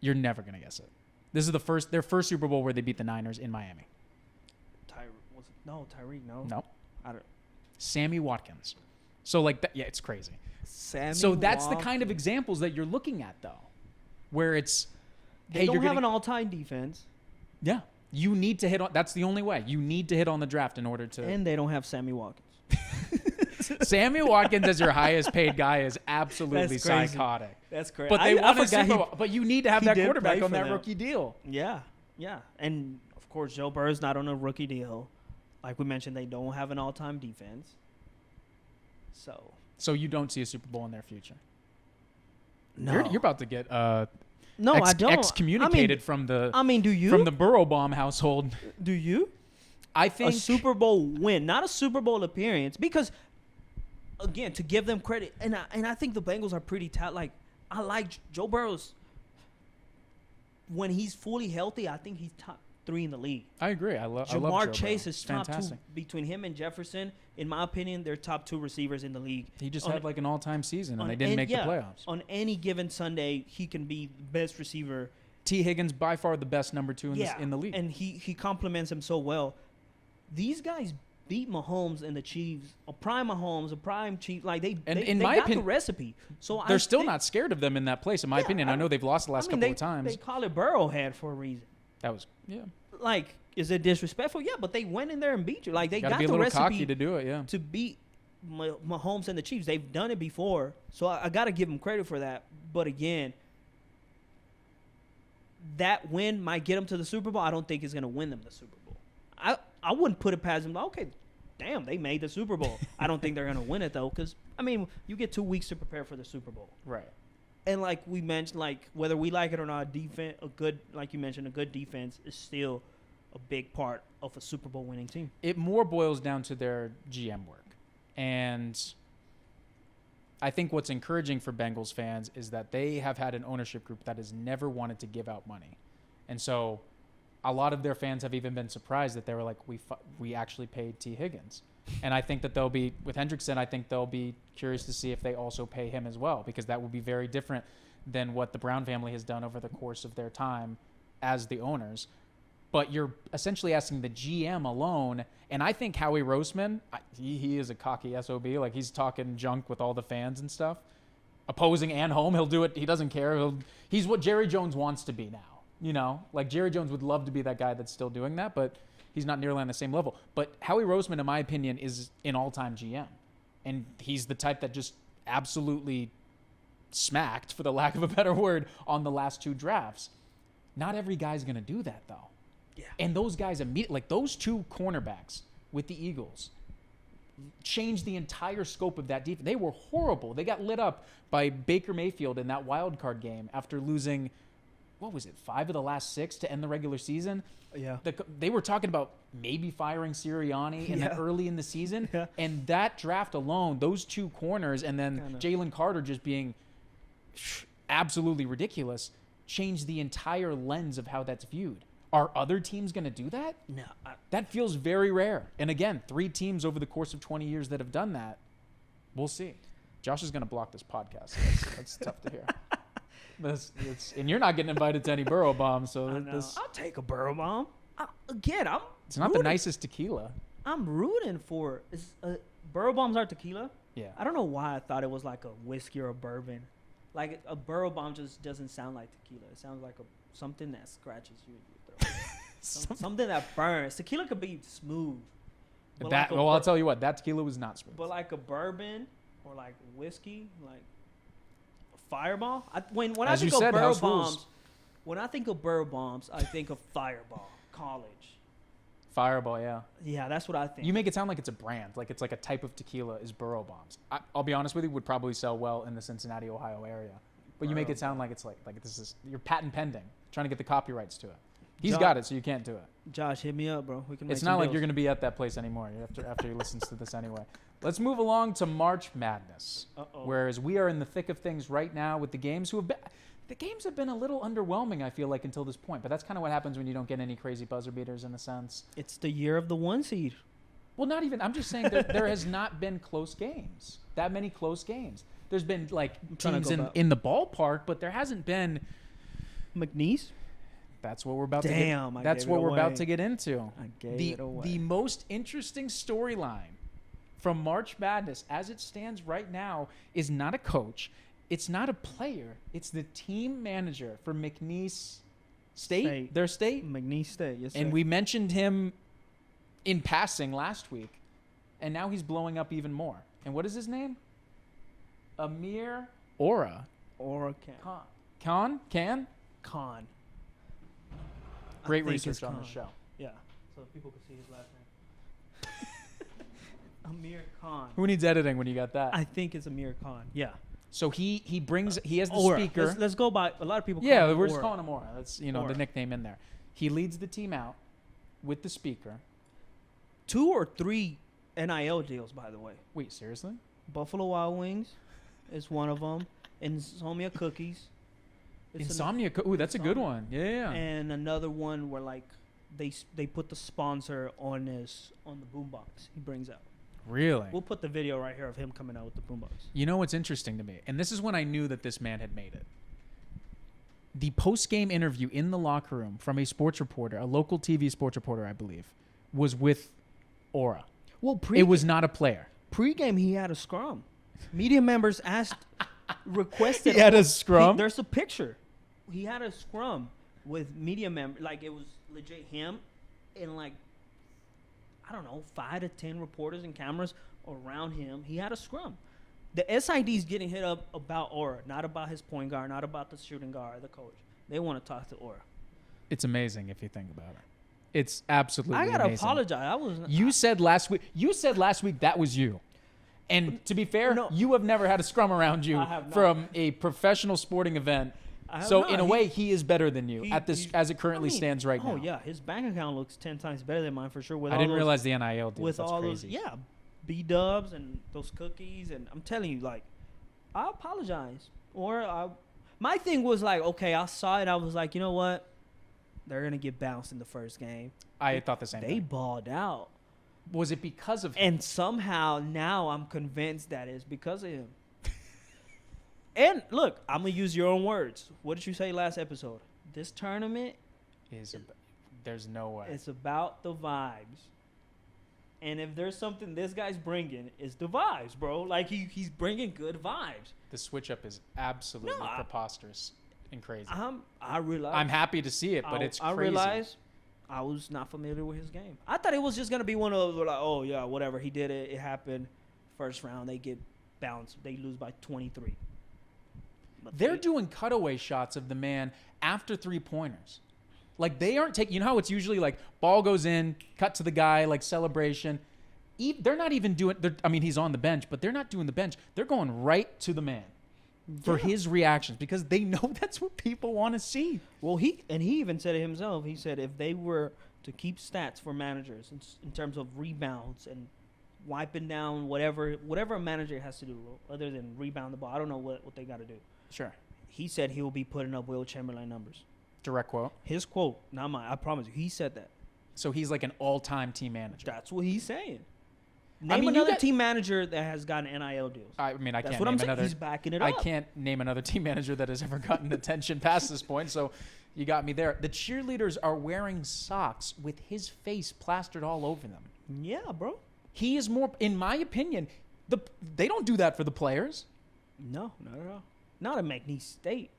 S1: You're never going to guess it. This is their first Super Bowl where they beat the Niners in Miami.
S2: Tyreek, no.
S1: No.
S2: I don't.
S1: Sammy Watkins. So like that, yeah, it's crazy. So that's the kind of examples that you're looking at, though, where it's
S2: they don't have an all-time defense.
S1: Yeah, you need to hit on. That's the only way. You need to hit on the draft in order to.
S2: And they don't have Sammy Watkins.
S1: Sammy Watkins as your highest paid guy is absolutely psychotic.
S2: That's crazy.
S1: But they won a Super Bowl. But you need to have that quarterback on that rookie deal.
S2: Yeah. And of course, Joe Burrow's not on a rookie deal. Like we mentioned, they don't have an all-time defense.
S1: So you don't see a Super Bowl in their future?
S2: No.
S1: You're about to get
S2: I don't.
S1: excommunicated from the.
S2: I mean, do you?
S1: From the Burrow bomb household.
S2: Do you?
S1: I think
S2: a Super Bowl win, not a Super Bowl appearance, because again, to give them credit, and I think the Bengals are pretty tight. Like I like Joe Burrow's when he's fully healthy. I think he's top 3 in the league.
S1: I agree. I love
S2: Jamar Chase is top
S1: fantastic.
S2: 2 between him and Jefferson. In my opinion, they're top 2 receivers in the league.
S1: He just had like an all-time season, and they didn't make the playoffs.
S2: On any given Sunday, he can be the best receiver.
S1: T. Higgins by far the best number 2 in the league,
S2: and he complements him so well. These guys beat Mahomes and the Chiefs, a prime Mahomes, a prime Chiefs. Like they got the recipe. So
S1: they're still not scared of them in that place, in my opinion. I know they've lost the last couple of times.
S2: They call it Burrowhead for a reason.
S1: That was
S2: Like, is it disrespectful? Yeah, but they went in there and beat you. Like they got
S1: be a
S2: the
S1: little
S2: recipe
S1: cocky to do it. Yeah,
S2: to beat Mahomes and the Chiefs. They've done it before, so I got to give them credit for that. But again, that win might get them to the Super Bowl. I don't think it's going to win them the Super Bowl. I wouldn't put it past them. Okay, damn, they made the Super Bowl. I don't think they're going to win it, though, because, I mean, you get 2 weeks to prepare for the Super Bowl.
S1: Right.
S2: And like we mentioned, like whether we like it or not, like you mentioned, a good defense is still a big part of a Super Bowl winning team.
S1: It more boils down to their GM work. And I think what's encouraging for Bengals fans is that they have had an ownership group that has never wanted to give out money. And so a lot of their fans have even been surprised that they were like, we actually paid T. Higgins. And I think that they'll be, with Hendrickson, I think they'll be curious to see if they also pay him as well, because that would be very different than what the Brown family has done over the course of their time as the owners. But you're essentially asking the GM alone. And I think Howie Roseman, he is a cocky SOB. Like, he's talking junk with all the fans and stuff. Opposing and home, he'll do it. He doesn't care. He's what Jerry Jones wants to be now. You know, like Jerry Jones would love to be that guy that's still doing that, but he's not nearly on the same level. But Howie Roseman, in my opinion, is an all-time GM. And he's the type that just absolutely smacked, for the lack of a better word, on the last 2 drafts. Not every guy's going to do that, though. Yeah. And those guys immediately, like those 2 cornerbacks with the Eagles, changed the entire scope of that defense. They were horrible. They got lit up by Baker Mayfield in that wild card game after losing, what was it, 5 of the last 6 to end the regular season?
S2: Yeah.
S1: They were talking about maybe firing Sirianni early in the season. Yeah. And that draft alone, those 2 corners, and then Jalen Carter just being absolutely ridiculous, changed the entire lens of how that's viewed. Are other teams going to do that?
S2: No.
S1: That feels very rare. And again, 3 teams over the course of 20 years that have done that. We'll see. Josh is going to block this podcast. So that's tough to hear. And you're not getting invited to any Burrow bombs. So
S2: I'll take a Burrow bomb.
S1: It's not the nicest tequila.
S2: I'm rooting for Burrow bombs are tequila.
S1: Yeah.
S2: I don't know why I thought it was like a whiskey or a bourbon. Like a Burrow bomb just doesn't sound like tequila. It sounds like something that scratches you in your throat. Something that burns. Tequila could be smooth.
S1: I'll tell you what, that tequila was not smooth.
S2: But like a bourbon or like whiskey, like a Fireball. When I think of Burrow bombs, when I think of Burrow bombs, I think of Fireball, college.
S1: Fireball, yeah.
S2: Yeah, that's what I think.
S1: You make it sound like it's a brand, like it's like a type of tequila is Burrow bombs. I'll be honest with you, would probably sell well in the Cincinnati, Ohio area. But you make it sound like it's like this is, you're patent pending, trying to get the copyrights to it. He's got it, so you can't do it.
S2: Josh, hit me up, bro. We can make
S1: It's not like you're going to be at that place anymore after he listens to this anyway. Let's move along to March Madness. Whereas we are in the thick of things right now with the games the games have been a little underwhelming, I feel like, until this point. But that's kind of what happens when you don't get any crazy buzzer beaters in a sense.
S2: It's the year of the 1 seed.
S1: Well, not even. I'm just saying there has not been close games. That many close games. There's been like teams in the ballpark, but there hasn't been.
S2: McNeese?
S1: That's what we're about to get. That's what we're about to get into.
S2: I gave it away.
S1: The most interesting storyline from March Madness, as it stands right now, is not a coach. It's not a player. It's the team manager for McNeese State. Their state?
S2: McNeese State, yes, sir.
S1: And we mentioned him in passing last week, and now he's blowing up even more. And what is his name? Amir Ora. Khan. Great research on the show.
S2: Yeah, so people can see his last name. Amir Khan.
S1: Who needs editing when you got that?
S2: I think it's Amir Khan. Yeah.
S1: So he has the
S2: Ora.
S1: speaker.
S2: Let's go by. A lot of people.
S1: Yeah, we're just calling him Ora. That's the nickname in there. He leads the team out with the speaker.
S2: 2 or 3 NIL deals, by the way.
S1: Wait, seriously?
S2: Buffalo Wild Wings is one of them. Insomnia Cookies.
S1: Ooh, that's a good one. Yeah.
S2: And another one where like they put the sponsor on the boombox he brings out.
S1: Really?
S2: We'll put the video right here of him coming out with the boombox.
S1: You know what's interesting to me, and this is when I knew that this man had made it. The post-game interview in the locker room from a sports reporter, a local TV sports reporter, I believe, was with Ora.
S2: Well,
S1: it was not a player.
S2: Pre-game, he had a scrum. Media members requested.
S1: He had a scrum?
S2: There's a picture. He had a scrum with media members. Like, it was legit him and, like, I don't know, 5 to 10 reporters and cameras around him. He had a scrum. The SID's getting hit up about Ora, not about his point guard, not about the shooting guard, the coach. They want to talk to Ora.
S1: It's amazing if you think about it. It's absolutely amazing.
S2: I gotta apologize.
S1: You said last week that was you. And to be fair, you have never had a scrum around you from a professional sporting event. So in a way, he is better than you as it currently stands right now.
S2: Oh yeah, his bank account looks 10 times better than mine for sure.
S1: I didn't realize the NIL deal.
S2: With
S1: That's
S2: all
S1: crazy.
S2: those, B-dubs and those cookies, and I'm telling you, like, I apologize. My thing was like, okay, I saw it. I was like, you know what? They're gonna get bounced in the first game.
S1: I thought the same
S2: They
S1: thing.
S2: balled out,
S1: Was it because of him?
S2: and somehow now I'm convinced that it's because of him. And look, I'm gonna use your own words. What did you say last episode? This tournament
S1: There's no way.
S2: it's about the vibes. And if there's something this guy's bringing, it's the vibes, bro. Like he's bringing good vibes.
S1: The switch up is absolutely
S2: No,
S1: preposterous and crazy.
S2: I realize.
S1: I'm happy to see it, but it's crazy.
S2: I realized I was not familiar with his game. I thought it was just gonna be one of those like, oh yeah, whatever. He did it. It happened. First round, they get bounced. They lose by 23. But
S1: They're doing cutaway shots of the man after 3-pointers. Like they aren't taking. You know how it's usually like ball goes in, cut to the guy, like celebration. They're not even doing. I mean, he's on the bench, but they're not doing the bench. They're going right to the man for his reactions because they know that's what people want to see.
S2: Well, he even said it himself. He said if they were to keep stats for managers in terms of rebounds and wiping down whatever a manager has to do other than rebound the ball, I don't know what they got to do.
S1: Sure.
S2: He said he will be putting up Will Chamberlain numbers.
S1: Direct quote.
S2: His quote, not mine. I promise you, he said that.
S1: So he's like an all-time team manager.
S2: That's what he's saying.
S1: I
S2: Name
S1: mean, you
S2: another
S1: got-
S2: team manager that has gotten NIL deals.
S1: I mean, I
S2: That's
S1: can't
S2: what I'm
S1: name
S2: saying.
S1: another.
S2: He's backing it
S1: I
S2: up.
S1: can't name another team manager that has ever gotten attention past this point. So you got me there. The cheerleaders are wearing socks with his face plastered all over them.
S2: Yeah, bro.
S1: He is more, in my opinion, they don't do that for the players.
S2: No, not at all. Not a McNeese State.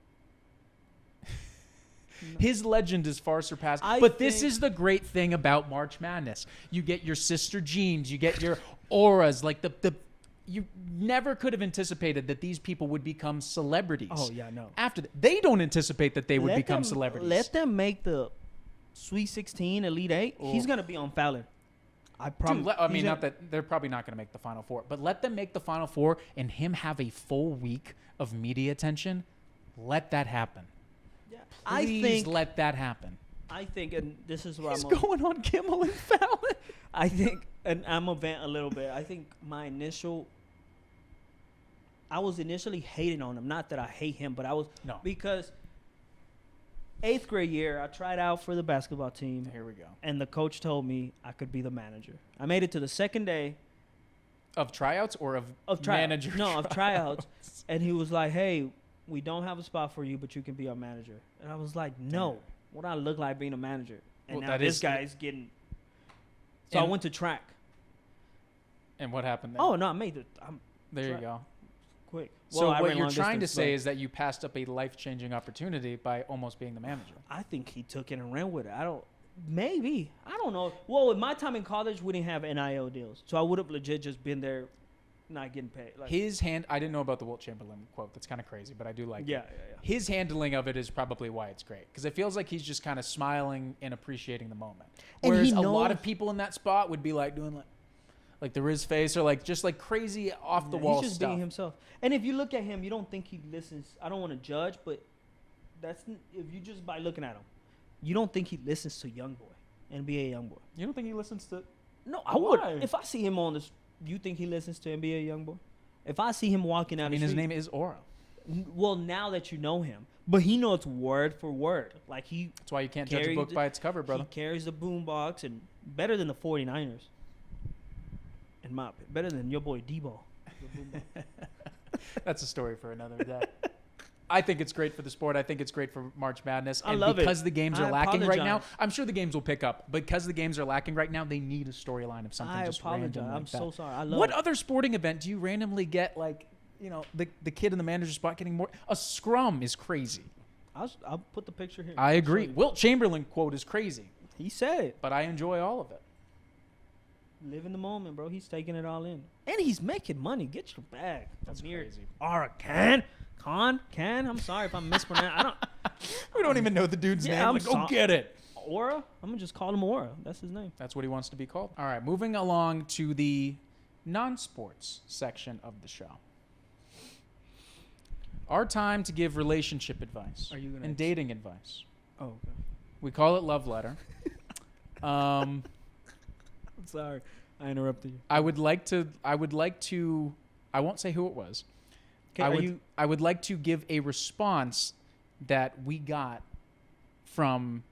S1: His legend is far surpassed.
S2: I
S1: But this
S2: think-
S1: is the great thing about March Madness. You get your sister jeans, you get your auras, like you never could have anticipated that these people would become celebrities.
S2: Oh, yeah, no.
S1: After they don't anticipate that they would become
S2: them,
S1: celebrities.
S2: Let them make the Sweet 16, Elite 8. He's
S1: Ooh.
S2: going to be on Fallon. I promise.
S1: Dude, I mean, not that they're probably not going to make the Final Four, but let them make the Final Four and him have a full week of media attention. Let that happen. Please let that happen.
S2: I think, and this is where
S1: He's
S2: I'm
S1: going on Kimmel and Fallon.
S2: I think, and I'm a vent a little bit. I think I was initially hating on him. Not that I hate him, but I was because 8th grade year I tried out for the basketball team.
S1: Here we go.
S2: And the coach told me I could be the manager. I made it to the second day
S1: Of tryouts or of manager?
S2: No, of tryouts. And he was like, "Hey, we don't have a spot for you, but you can be our manager." And I was like, "No, what do I look like being a manager?" And
S1: Well,
S2: now this guy's getting. So I went to track.
S1: And what happened there?
S2: Oh no, I made it.
S1: There you go.
S2: Quick.
S1: So
S2: I
S1: what
S2: ran
S1: you're
S2: long
S1: trying to
S2: distance,
S1: say
S2: but
S1: is that you passed up a life-changing opportunity by almost being the manager.
S2: I think he took it and ran with it. I don't know. Well, with my time in college, we didn't have NIL deals, so I would have legit just been there, not getting paid. Like,
S1: I didn't know about the Wilt Chamberlain quote. That's kind of crazy, but I do like it.
S2: yeah.
S1: His handling of it is probably why it's great, because it feels like he's just kind of smiling and appreciating the moment.
S2: And
S1: Whereas
S2: he
S1: a lot
S2: knows-
S1: of people in that spot would be like doing like the Riz face or like just like crazy off the wall
S2: He's just
S1: stuff.
S2: being himself. And if you look at him, you don't think he listens. I don't want to judge, but if you just by looking at him, you don't think he listens to YoungBoy, NBA YoungBoy.
S1: You don't think he listens to?
S2: No, I would.
S1: Why?
S2: If I see him on this, you think he listens to NBA YoungBoy? If I see him walking out,
S1: I mean,
S2: the
S1: his
S2: street,
S1: name is Aura.
S2: Well, now that you know him, but he knows word for word. Like
S1: That's why you can't judge a book by its cover, brother.
S2: He carries the boombox and better than the 49ers. In my opinion, better than your boy Debo.
S1: That's a story for another day. I think it's great for the sport. I think it's great for March Madness.
S2: I
S1: And
S2: love it.
S1: because the games are
S2: I
S1: lacking right now,
S2: apologize.
S1: I'm sure the games will pick up. Because the games are lacking right now, they need a storyline of something
S2: I
S1: just
S2: apologize.
S1: random
S2: I'm
S1: like that.
S2: so sorry. I love
S1: What
S2: it.
S1: other sporting event do you randomly get like, the kid in the manager spot getting more? A scrum is crazy.
S2: I'll put the picture here.
S1: I
S2: I'll
S1: agree.
S2: show you.
S1: Wilt Chamberlain quote is crazy,
S2: He said it.
S1: but I enjoy all of it.
S2: Live in the moment, bro. He's taking it all in. And he's making money. Get your bag.
S1: That's
S2: Amir.
S1: crazy.
S2: Can? I'm sorry if I'm mispronouncing. I don't.
S1: We don't even know the dude's
S2: Yeah,
S1: name.
S2: I'm
S1: Like, go
S2: so-
S1: get it.
S2: Aura? I'm going to just call him Aura. That's his name.
S1: That's what he wants to be called. All right, moving along to the non-sports section of the show. Our time to give relationship advice
S2: Are you gonna
S1: and dating advice.
S2: Oh, okay.
S1: We call it love letter.
S2: I'm sorry. I interrupted you.
S1: I would like to, I won't say who it was,
S2: Okay,
S1: I would like to give a response that we got from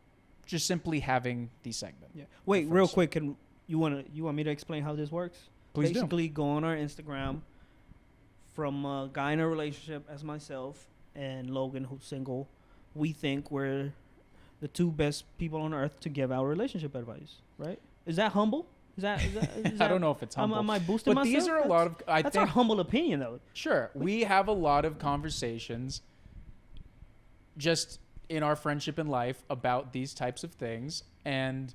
S1: just simply having the segment.
S2: Yeah. Wait, real quick, you want me to explain how this works?
S1: Please
S2: Basically, go on our Instagram. From a guy in a relationship as myself and Logan, who's single, we think we're the two best people on earth to give out relationship advice. Right? Is that humble? Is that
S1: I don't know if it's humble.
S2: Am I boosting
S1: but
S2: myself?
S1: These are a lot of.
S2: That's our humble opinion, though.
S1: Sure, we have a lot of conversations just in our friendship and life about these types of things, and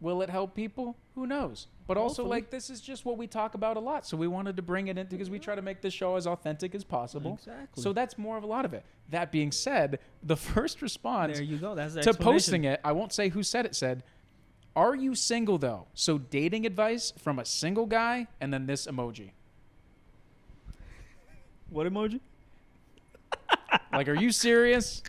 S1: will it help people? Who knows? But also,
S2: Hopefully.
S1: like, this is just what we talk about a lot, so we wanted to bring it in because we try to make this show as authentic as possible.
S2: Exactly.
S1: So that's more of a lot of it. That being said, the first response
S2: there you go. That's the
S1: to
S2: explanation.
S1: posting it, I won't say who said it, said, "Are you single though?" So dating advice from a single guy, and then this emoji.
S2: What emoji?
S1: Like, are you serious?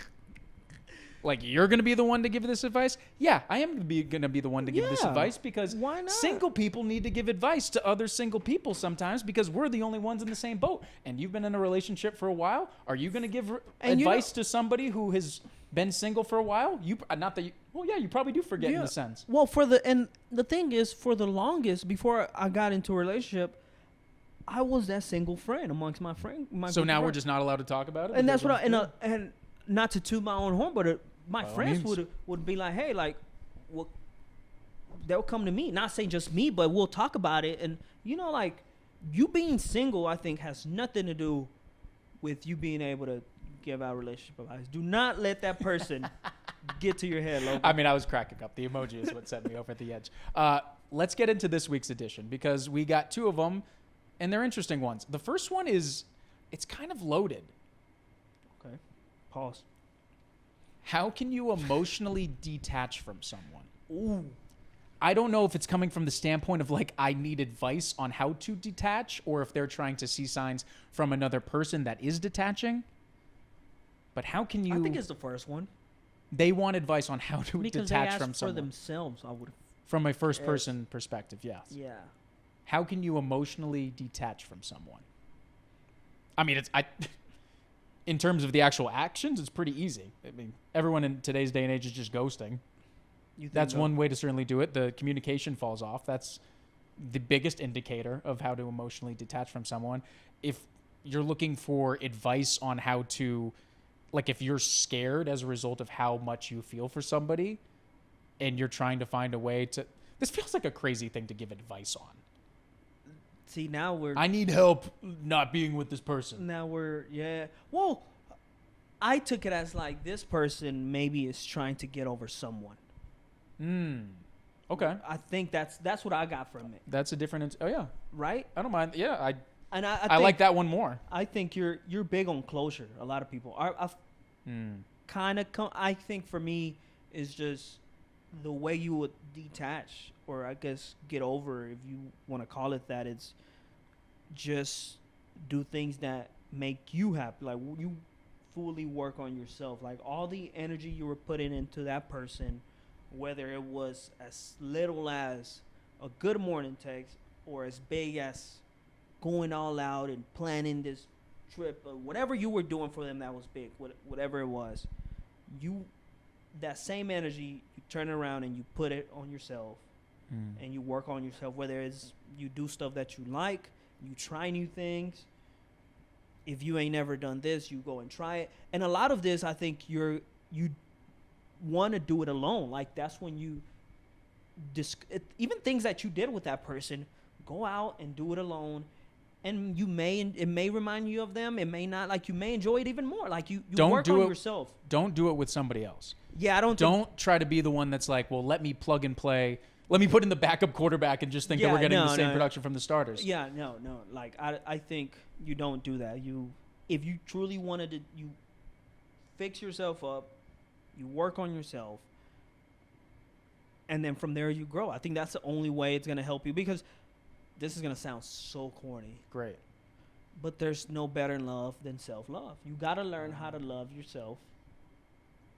S1: Like, you're going to be the one to give this advice? Yeah, I am going to be the one to give this advice because
S2: why not?
S1: Single people need to give advice to other single people sometimes because we're the only ones in the same boat. And you've been in a relationship for a while. Are you going to give advice to somebody who has been single for a while? You probably do forget in a sense.
S2: Well, and the thing is, for the longest, before I got into a relationship, I was that single friend amongst my friend.
S1: So now we're just not allowed to talk about it?
S2: And that's what and not to toot my own horn, but my friends would be like, hey, like, well, they'll come to me, not saying just me, but we'll talk about it. And, like, you being single, I think, has nothing to do with you being able to give out relationship advice. Do not let that person get to your head, Logan.
S1: I mean, I was cracking up. The emoji is what set me over the edge. Let's get into this week's edition because we got two of them, and they're interesting ones. The first one it's kind of loaded.
S2: Okay. Pause.
S1: How can you emotionally detach from someone?
S2: Ooh.
S1: I don't know if it's coming from the standpoint of like, I need advice on how to detach, or if they're trying to see signs from another person that is detaching. But how can you...
S2: I think it's the first one.
S1: They want advice on how to
S2: because
S1: detach
S2: they
S1: from
S2: asked for
S1: someone.
S2: themselves, I would.
S1: From a first person perspective, yes.
S2: Yeah.
S1: How can you emotionally detach from someone? I mean, in terms of the actual actions, it's pretty easy. I mean, everyone in today's day and age is just ghosting. That's one way to certainly do it. The communication falls off. That's the biggest indicator of how to emotionally detach from someone. If you're looking for advice on how to, like, if you're scared as a result of how much you feel for somebody and you're trying to find a way to, this feels like a crazy thing to give advice on.
S2: See, now
S1: I need help not being with this person.
S2: Well, I took it as like this person maybe is trying to get over someone.
S1: Okay.
S2: I think that's what I got from it.
S1: That's a different. Oh yeah.
S2: Right.
S1: I don't mind. Yeah.
S2: I
S1: like that one more.
S2: I think you're big on closure. A lot of people are. I think for me is just the way you would detach, or I guess get over, if you want to call it that. It's just do things that make you happy. Like, you fully work on yourself. Like, all the energy you were putting into that person, whether it was as little as a good morning text or as big as going all out and planning this trip, or whatever you were doing for them that was big, whatever it was, that same energy, you turn around and you put it on yourself, and you work on yourself, whether it's you do stuff that you like, you try new things. If you ain't never done this, you go and try it. And a lot of this, I think you want to do it alone. Like, that's when you even things that you did with that person, go out and do it alone. And it may remind you of them. It may not. Like, you may enjoy it even more. Like, you work on yourself.
S1: Don't do it with somebody else.
S2: Yeah,
S1: Don't try to be the one that's like, well, let me plug and play. Let me put in the backup quarterback and just think that we're getting the same production from the starters.
S2: Yeah, no. Like, I think you don't do that. If you truly wanted to, you fix yourself up, you work on yourself, and then from there you grow. I think that's the only way it's going to help you, because this is going to sound so corny.
S1: Great.
S2: But there's no better love than self-love. You got to learn how to love yourself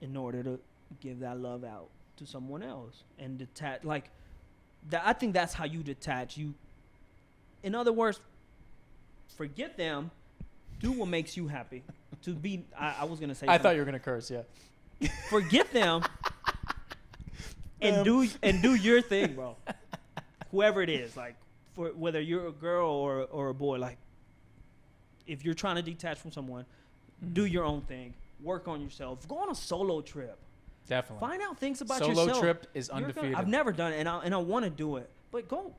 S2: in order to give that love out to someone else and detach. Like, I think that's how you detach. In other words, forget them Do what makes you happy. To be, I was gonna say.
S1: I thought you were gonna curse. Yeah.
S2: Forget them. And do your thing, bro. Whoever it is, like, for whether you're a girl or a boy, like, if you're trying to detach from someone, do your own thing. Work on yourself. Go on a solo trip.
S1: Definitely.
S2: Find out things about
S1: Solo
S2: yourself.
S1: trip is undefeated.
S2: I've never done it, and I want to do it. But go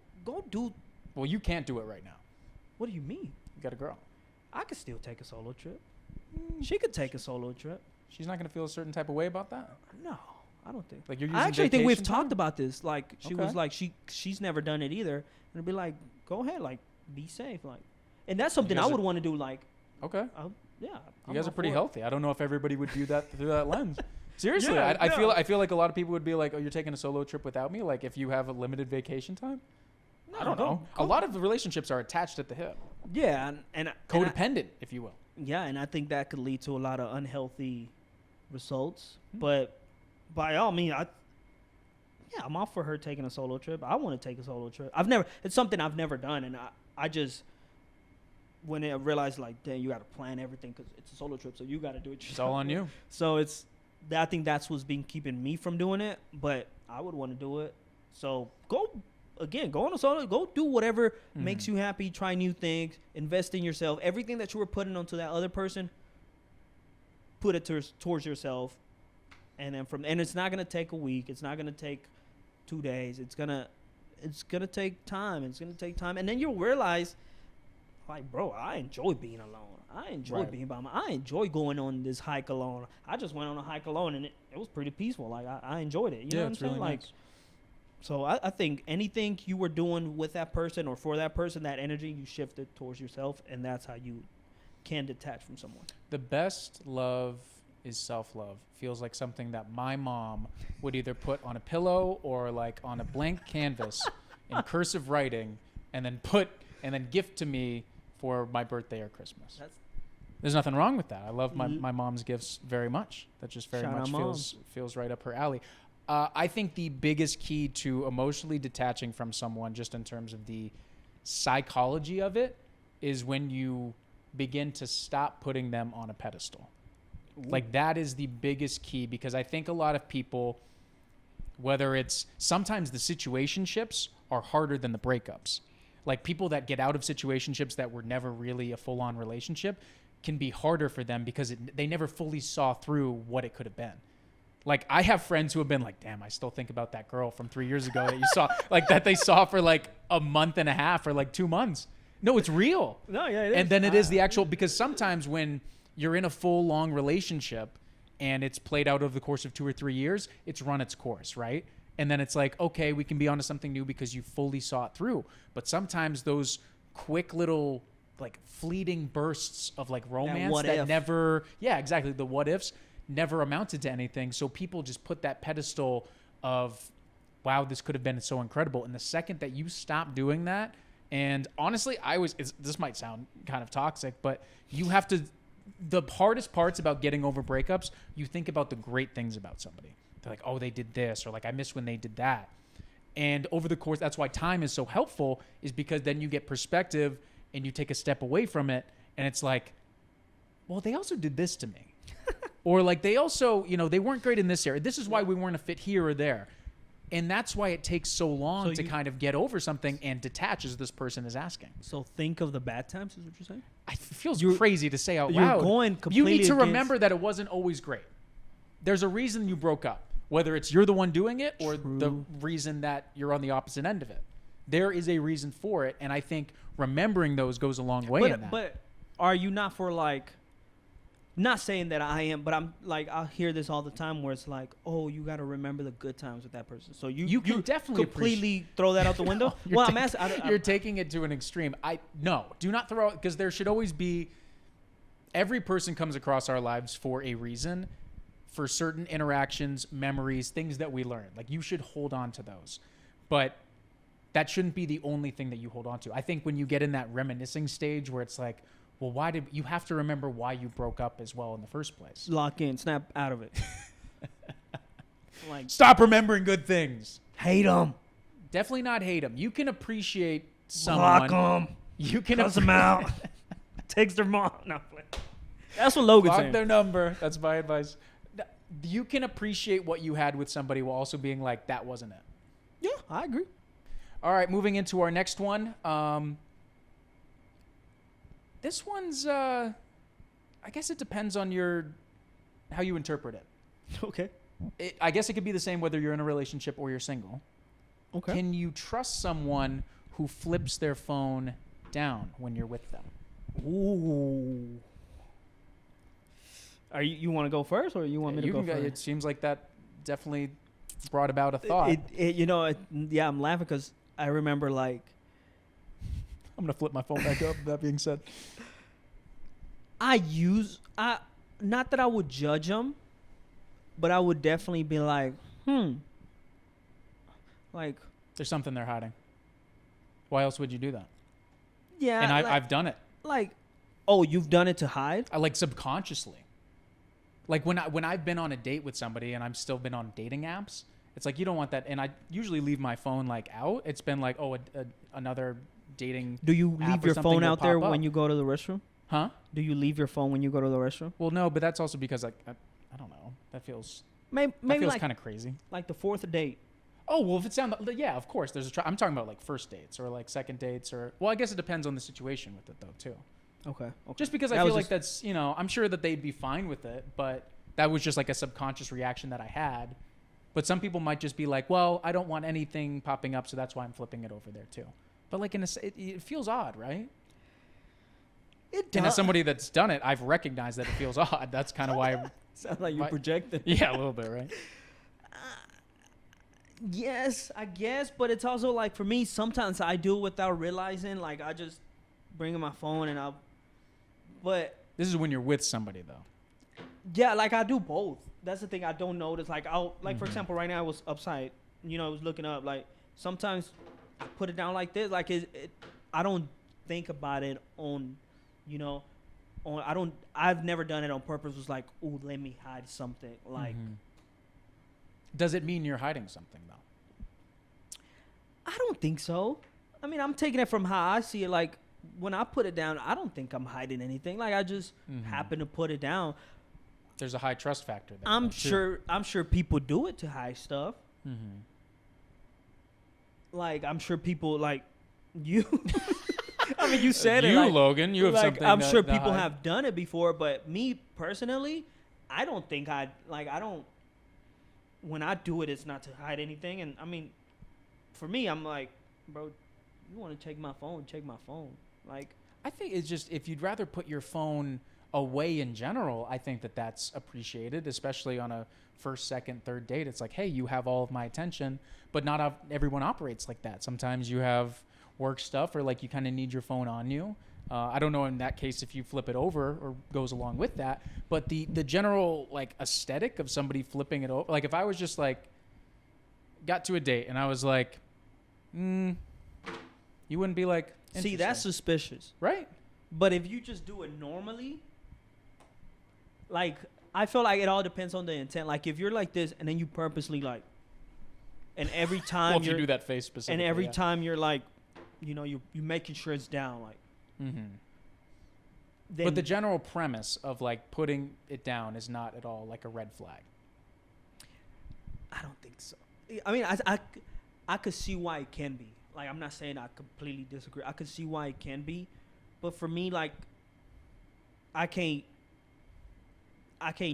S2: do.
S1: Well, you can't do it right now.
S2: What do you mean?
S1: You got a girl.
S2: I could still take a solo trip. She could take a solo trip.
S1: She's not gonna feel a certain type of way about that.
S2: No, I don't think.
S1: Like you're using
S2: I actually think we've
S1: vacation
S2: talked
S1: time?
S2: about this. Like she
S1: Okay.
S2: was like she's never done it either, and it'd be like, go ahead, like be safe, like, and that's something
S1: guys
S2: I would
S1: are-
S2: want to do. Like,
S1: Okay.
S2: yeah,
S1: You guys are pretty healthy. I don't know if everybody would view that through that lens. Seriously,
S2: Yeah,
S1: I feel like a lot of people would be like, "Oh, you're taking a solo trip without me." Like if you have a limited vacation time. I don't know. A lot of the relationships are attached at the hip,
S2: Yeah, and
S1: codependent, if you will.
S2: yeah, and I think that could lead to a lot of unhealthy results.
S1: Hmm.
S2: But by all means, I'm all for her taking a solo trip. I want to take a solo trip. It's something I've never done, and I just when I realized like, dang, you got to plan everything because it's a solo trip, so you got to do it yourself.
S1: It's all on you.
S2: So I think that's what's been keeping me from doing it, but I would want to do it. So go on a solo, go do whatever makes you happy, try new things, invest in yourself. Everything that you were putting onto that other person, put it towards yourself. And then and it's not going to take a week. It's not going to take 2 days. It's going to take time. It's going to take time. And then you'll realize, like, bro, I enjoy being alone. I enjoy being by myself. I enjoy going on this hike alone. I just went on a hike alone, and it was pretty peaceful. Like, I enjoyed it. You know what I'm saying?
S1: Really
S2: Like,
S1: nice.
S2: so I think anything you were doing with that person or for that person, that energy, you shifted towards yourself, and that's how you can detach from someone.
S1: The best love is self-love. Feels like something that my mom would either put on a pillow or like on a blank canvas in cursive writing and then gift to me for my birthday or Christmas. There's nothing wrong with that. I love my mom's gifts very much. That just very
S2: Shout
S1: much
S2: out
S1: feels right up her alley. I think the biggest key to emotionally detaching from someone, just in terms of the psychology of it, is when you begin to stop putting them on a pedestal. Ooh. Like that is the biggest key, because I think a lot of people, whether it's sometimes the situationships are harder than the breakups. Like people that get out of situationships that were never really a full-on relationship can be harder for them because they never fully saw through what it could have been. Like I have friends who have been like, damn, I still think about that girl from 3 years ago that you saw, like that they saw for like a month and a half or like 2 months. No, it's real.
S2: No, yeah, it is.
S1: And then it is the actual, because sometimes when you're in a full long relationship and it's played out over the course of 2 or 3 years, it's run its course, right? And then it's like, okay, we can be onto something new because you fully saw it through. But sometimes those quick little like fleeting bursts of like romance that never, yeah, exactly. The what ifs never amounted to anything. So people just put that pedestal of, wow, this could have been so incredible. And the second that you stop doing that, and honestly, this might sound kind of toxic, but you have to, the hardest parts about getting over breakups, you think about the great things about somebody. They're like, oh, they did this, or like, I miss when they did that. And over the course, that's why time is so helpful, is because then you get perspective and you take a step away from it. And it's like, well, they also did this to me. Or like they also, they weren't great in this area. This is why we weren't a fit here or there. And that's why it takes so long to kind of get over something and detach, as this person is asking.
S2: So think of the bad times, is what you're saying?
S1: It feels crazy to say out
S2: you're
S1: loud.
S2: Going completely
S1: you need to remember that it wasn't always great. There's a reason you broke up, whether it's you're the one doing it or the reason that you're on the opposite end of it. There is a reason for it, and I think remembering those goes a long way in that.
S2: But are you not for like, not saying that I am, but I'm like, I'll hear this all the time where it's like, oh, you got to remember the good times with that person. So you
S1: can definitely
S2: completely throw that out the window. Well, I'm asking.
S1: You're taking it to an extreme. No, do not throw it, because there should always be. Every person comes across our lives for a reason, for certain interactions, memories, things that we learn. Like you should hold on to those, but that shouldn't be the only thing that you hold on to. I think when you get in that reminiscing stage where it's like, well, why did you have to remember why you broke up as well in the first place?
S2: Lock in, snap out of it.
S1: Like, stop remembering good things.
S2: Hate them.
S1: Definitely not hate them. You can appreciate someone.
S2: Block them.
S1: You can
S2: cuss them out. Text their mom. No, that's what Logan's
S1: Block
S2: saying.
S1: their number. That's my advice. You can appreciate what you had with somebody while also being like, that wasn't it.
S2: Yeah, I agree.
S1: All right, moving into our next one. This one's, I guess it depends on how you interpret it.
S2: Okay.
S1: I guess it could be the same whether you're in a relationship or you're single.
S2: Okay.
S1: Can you trust someone who flips their phone down when you're with them?
S2: Ooh. Are you want to go first, or you want me to go first?
S1: It seems like that definitely brought about a thought.
S2: Yeah, I'm laughing because I remember like.
S1: I'm gonna flip my phone back up. That being said,
S2: not that I would judge them, but I would definitely be like, like
S1: there's something they're hiding. Why else would you do that?
S2: Yeah,
S1: and I've done it.
S2: Like, oh, you've done it to hide?
S1: I like subconsciously. Like when I've been on a date with somebody and I've still been on dating apps, it's like you don't want that. And I usually leave my phone like out. It's been like, another dating.
S2: Do you leave your phone out there when you go to the restroom?
S1: Huh?
S2: Do you leave your phone when you go to the restroom?
S1: Well, no, but that's also because like I don't know. That feels
S2: maybe like,
S1: kind of crazy.
S2: Like the fourth date.
S1: Oh well, if it's down, yeah, of course. I'm talking about like first dates or like second dates or I guess it depends on the situation with it though too.
S2: Okay.
S1: Just because I feel like that's I'm sure that they'd be fine with it, but that was just like a subconscious reaction that I had. But some people might just be like, well, I don't want anything popping up, so that's why I'm flipping it over there too. But like it feels odd, right?
S2: It does.
S1: And as somebody that's done it, I've recognized that it feels odd. That's kind of why.
S2: Sounds like you're projecting.
S1: Yeah, a little bit, right?
S2: Yes, I guess, but it's also like for me, sometimes I do it without realizing. Like I just bring in my phone and but
S1: this is when you're with somebody though.
S2: Yeah, like I do both. That's the thing I don't notice. Like for example, right now I was upside. I was looking up. Like sometimes I put it down like this. Like I don't think about it on, I've never done it on purpose. It was like, ooh, let me hide something. Like. Mm-hmm.
S1: Does it mean you're hiding something, though?
S2: I don't think so. I mean, I'm taking it from how I see it. Like, when I put it down, I don't think I'm hiding anything. Like, I just happen to put it down.
S1: There's a high trust factor there.
S2: I'm sure people do it to hide stuff.
S1: Mm-hmm.
S2: Like, I'm sure people, like, you... I mean, you said it.
S1: You, like, Logan, you have
S2: like,
S1: something
S2: I'm sure people
S1: hide.
S2: have done it before, but me, personally, I don't think I don't... When I do it, it's not to hide anything. And, I mean, for me, I'm like, bro, you want to check my phone, check my phone. Like,
S1: I think it's just if you'd rather put your phone away in general, I think that's appreciated, especially on a first, second, third date. It's like, hey, you have all of my attention, but not everyone operates like that. Sometimes you have work stuff or, like, you kind of need your phone on you. I don't know in that case if you flip it over or goes along with that, but the general like aesthetic of somebody flipping it over, like if I was just like got to a date and I was like, you wouldn't be like,
S2: see, that's suspicious,
S1: right?
S2: But if you just do it normally, like I feel like it all depends on the intent. Like if you're like this and then you purposely like, and every time
S1: well, if you do that face specifically,
S2: and every time you're like, you making sure it's down, like.
S1: Mm-hmm. But the general premise of like putting it down is not at all like a red flag.
S2: I don't think so. I mean, I could see why it can be. Like, I'm not saying I completely disagree. I could see why it can be, but for me, like, I can't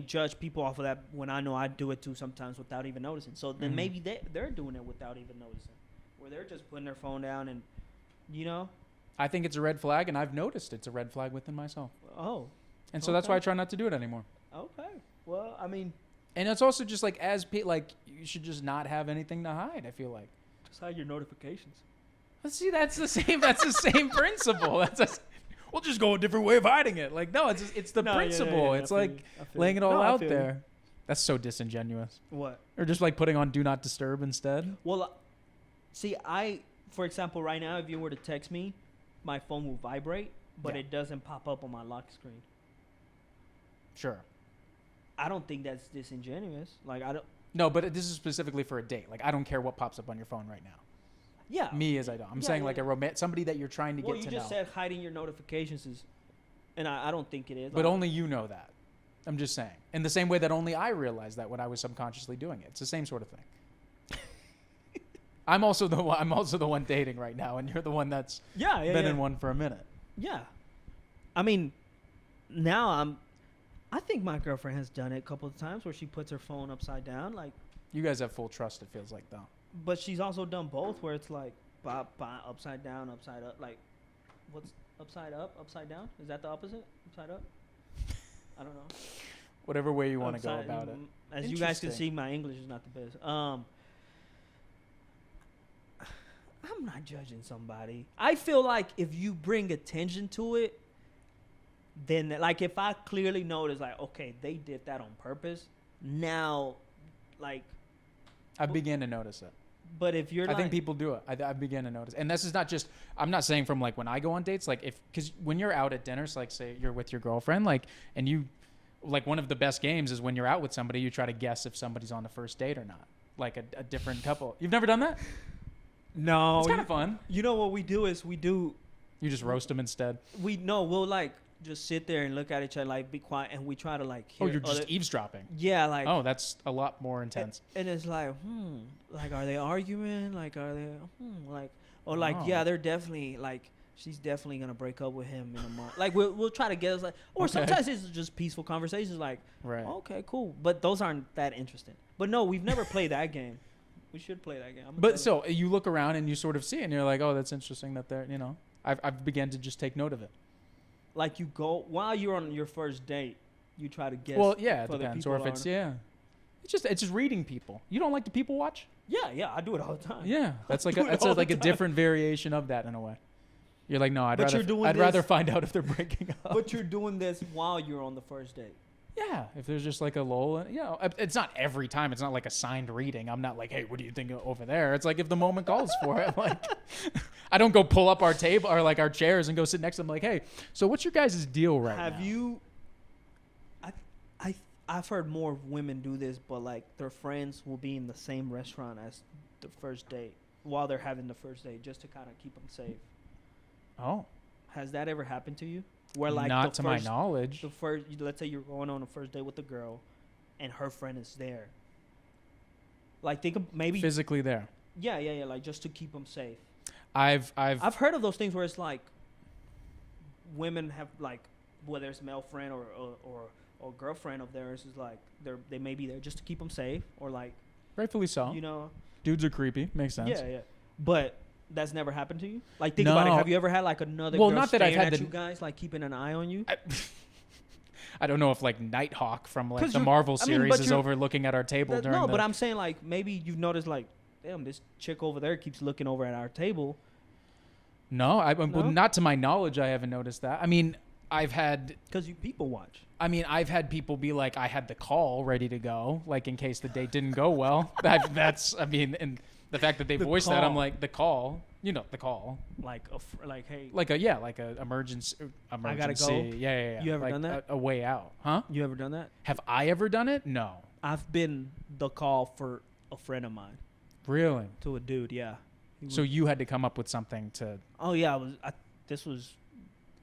S2: judge people off of that when I know I do it too sometimes without even noticing. So then maybe they're doing it without even noticing, where they're just putting their phone down and,
S1: I think it's a red flag, and I've noticed it's a red flag within myself.
S2: Oh.
S1: And so that's why I try not to do it anymore.
S2: Okay. Well, I mean.
S1: And it's also just like, like, you should just not have anything to hide, I feel like.
S2: Just hide your notifications.
S1: Let's see, that's the same principle. We'll just go a different way of hiding it. Like, no, it's the principle. Yeah, it's like laying it all out there. That's so disingenuous.
S2: What?
S1: Or just like putting on Do Not Disturb instead.
S2: Well, see, for example, right now, if you were to text me, my phone will vibrate, but it doesn't pop up on my lock screen.
S1: Sure.
S2: I don't think that's disingenuous. Like, I don't.
S1: No, but this is specifically for a date. Like, I don't care what pops up on your phone right now.
S2: Yeah.
S1: Me as I don't. I'm saying like a somebody that you're trying to get to know.
S2: Well, you just said hiding your notifications is, And I don't think it is.
S1: But only you know that. I'm just saying. In the same way that only I realized that when I was subconsciously doing it. It's the same sort of thing. I'm also the one dating right now, and you're the one that's been in one for a minute.
S2: Yeah. I mean, now I think my girlfriend has done it a couple of times where she puts her phone upside down, like.
S1: You guys have full trust, it feels like, though.
S2: But she's also done both, where it's like, upside down, upside up. Like, what's upside up, upside down? Is that the opposite? Upside up? I don't know.
S1: Whatever way you want to go about it.
S2: As you guys can see, my English is not the best. I'm not judging somebody. I feel like if you bring attention to it, then, like, if I clearly notice, like, okay, they did that on purpose, now, like.
S1: I began to notice it.
S2: But if you're
S1: I think people do it. I began to notice. And this is not just, I'm not saying from, like, when I go on dates, like, because when you're out at dinners, like, say you're with your girlfriend, like, and you, like, one of the best games is when you're out with somebody, you try to guess if somebody's on the first date or not. Like, a different couple. You've never done that?
S2: No.
S1: It's kind of fun.
S2: You know what we do is You
S1: just roast them instead?
S2: We'll, like, just sit there and look at each other, like, be quiet, and we try to, like, hear.
S1: Oh, you're just eavesdropping.
S2: Yeah, like.
S1: Oh, that's a lot more intense.
S2: And it's like, like, are they arguing? Like, are they, like, or like, yeah, they're definitely, like, she's definitely gonna break up with him in a month. Like, we'll try to guess, like, or sometimes it's just peaceful conversations, like,
S1: right.
S2: Okay, cool, but those aren't that interesting. But no, we've never played that game. We should play that game.
S1: But so you look around and you sort of see, and you're like, oh, that's interesting that they're, I've began to just take note of it.
S2: Like, you go while you're on your first date, you try to guess.
S1: Well, yeah, it depends. Or if it's it's just reading people. You don't like to people watch?
S2: Yeah, I do it all the time.
S1: Yeah, that's like a different variation of that in a way. You're like, no, I'd rather find out if they're breaking up.
S2: But you're doing this while you're on the first date.
S1: Yeah, if there's just like a lull, it's not every time. It's not like a signed reading. I'm not like, hey, what do you think over there? It's like if the moment calls for it. Like, I don't go pull up our table or like our chairs and go sit next to them. Like, hey, so what's your guys' deal right now?
S2: Have you? I've heard more women do this, but like their friends will be in the same restaurant as the first date while they're having the first date, just to kind of keep them safe.
S1: Oh,
S2: has that ever happened to you? Where like
S1: not to my knowledge.
S2: Let's say you're going on a first date with a girl, and her friend is there. Like, think of maybe
S1: physically there.
S2: Yeah. Like, just to keep them safe.
S1: I've
S2: heard of those things where it's like women have, like, whether it's male friend or girlfriend of theirs is like they may be there just to keep them safe, or like
S1: rightfully so. Dudes are creepy. Makes sense.
S2: Yeah. But that's never happened to you? Like, think about it. Have you ever had like another girl
S1: not that I've had
S2: at you guys, like keeping an eye on you?
S1: I don't know if like Nighthawk from like the Marvel series is over looking at our table during.
S2: No, but I'm saying like maybe you've noticed like, damn, this chick over there keeps looking over at our table.
S1: No, well, not to my knowledge. I haven't noticed that. I mean, I've had
S2: because you people watch.
S1: I mean, I've had people be like, I had the call ready to go, like in case the date didn't go well. That's I mean, and the fact that they voiced that, I'm like, the call, the call,
S2: like hey,
S1: like a emergency.
S2: I gotta go.
S1: Yeah.
S2: You ever done that?
S1: A way out, huh?
S2: You ever done that?
S1: Have I ever done it? No.
S2: I've been the call for a friend of mine.
S1: Really?
S2: To a dude, yeah.
S1: So you had to come up with something to.
S2: Oh yeah, this was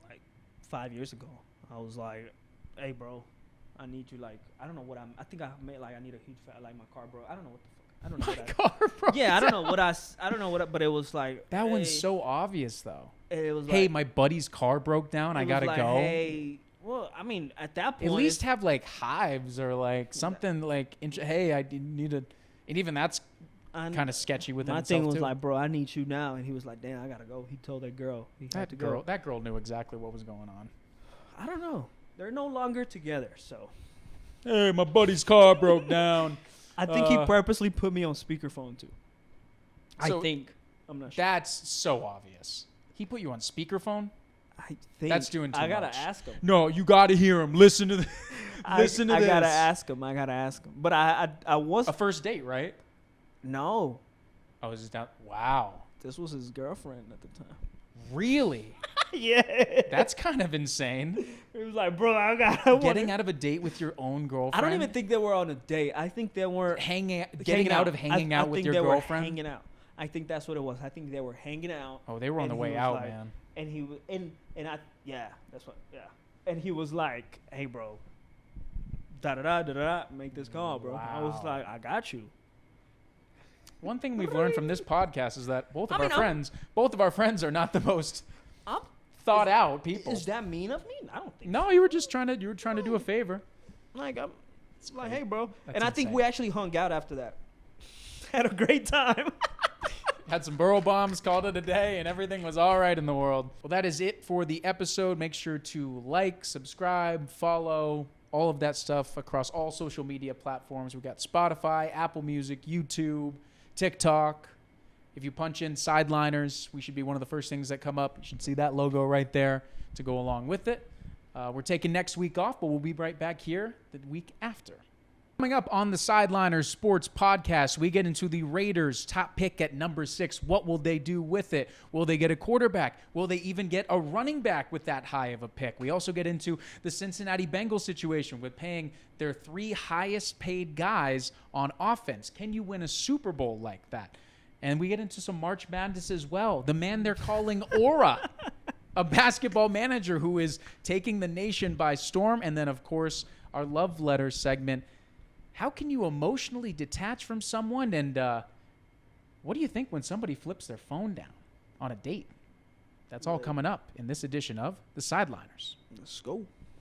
S2: like 5 years ago. I was like, hey bro, I need you, like, I don't know what I think I made, like, I need a huge like my car broke. I don't know what the fuck. I don't know what
S1: car broke.
S2: Yeah, I don't know what but it was like
S1: that one's so obvious though.
S2: It was
S1: hey,
S2: like,
S1: my buddy's car broke down. I gotta go.
S2: Hey, well, I mean, at that point,
S1: at least have like hives or like something like. Hey, I need a, and even that's kind of sketchy with
S2: my thing was too. Like, bro, I need you now, and he was like, damn, I gotta go. He told that girl he had to go.
S1: That girl knew exactly what was going on.
S2: I don't know. They're no longer together, so.
S1: Hey, my buddy's car broke down.
S2: I think he purposely put me on speakerphone too.
S1: So
S2: I think. I'm not sure.
S1: That's so obvious. He put you on speakerphone?
S2: I think.
S1: That's doing too much.
S2: I gotta ask him.
S1: No, you gotta hear him. Listen to this. Listen to this.
S2: I gotta ask him. But I was.
S1: A first date, right?
S2: No.
S1: Oh, is it down? Wow.
S2: This was his girlfriend at the time.
S1: Really?
S2: Yeah.
S1: That's kind of insane.
S2: He was like, bro, I got
S1: getting out of a date with your own girlfriend.
S2: I don't even think they were on a date. I think they were
S1: hanging out with your girlfriend.
S2: Were hanging out. I think that's what it was. I think they were hanging out.
S1: Oh, they were on the way out, man.
S2: And he was, and I, yeah, that's what, yeah. And he was like, "Hey, bro, da-da-da, make this call, bro." I was
S1: Wow.
S2: like, "I got you."
S1: One thing we've learned from this podcast is that both of
S2: I mean,
S1: our friends are not the most
S2: I'm,
S1: thought out people.
S2: is that mean of me? I don't think.
S1: No, you were trying to do a favor.
S2: Like I'm like, "Hey, bro,"
S1: That's
S2: and I think
S1: insane.
S2: we actually hung out after that. Had a great time.
S1: Had some burrow bombs, called it a day, and everything was all right in the world. Well, that is it for the episode. Make sure to like, subscribe, follow, all of that stuff across all social media platforms. We've got Spotify, Apple Music, YouTube, TikTok. If you punch in Sideliners, we should be one of the first things that come up. You should see that logo right there to go along with it. We're taking next week off, but we'll be right back here the week after. Coming up on the Sideliners Sports Podcast, we get into the Raiders' top pick at number 6. What will they do with it? Will they get a quarterback? Will they even get a running back with that high of a pick? We also get into the Cincinnati Bengals situation with paying their 3 highest paid guys on offense. Can you win a Super Bowl like that? And we get into some March Madness as well. The man they're calling Aura, a basketball manager who is taking the nation by storm. And then, of course, our love letter segment. How can you emotionally detach from someone? And what do you think when somebody flips their phone down on a date? That's all coming up in this edition of The Sideliners.
S2: Let's go.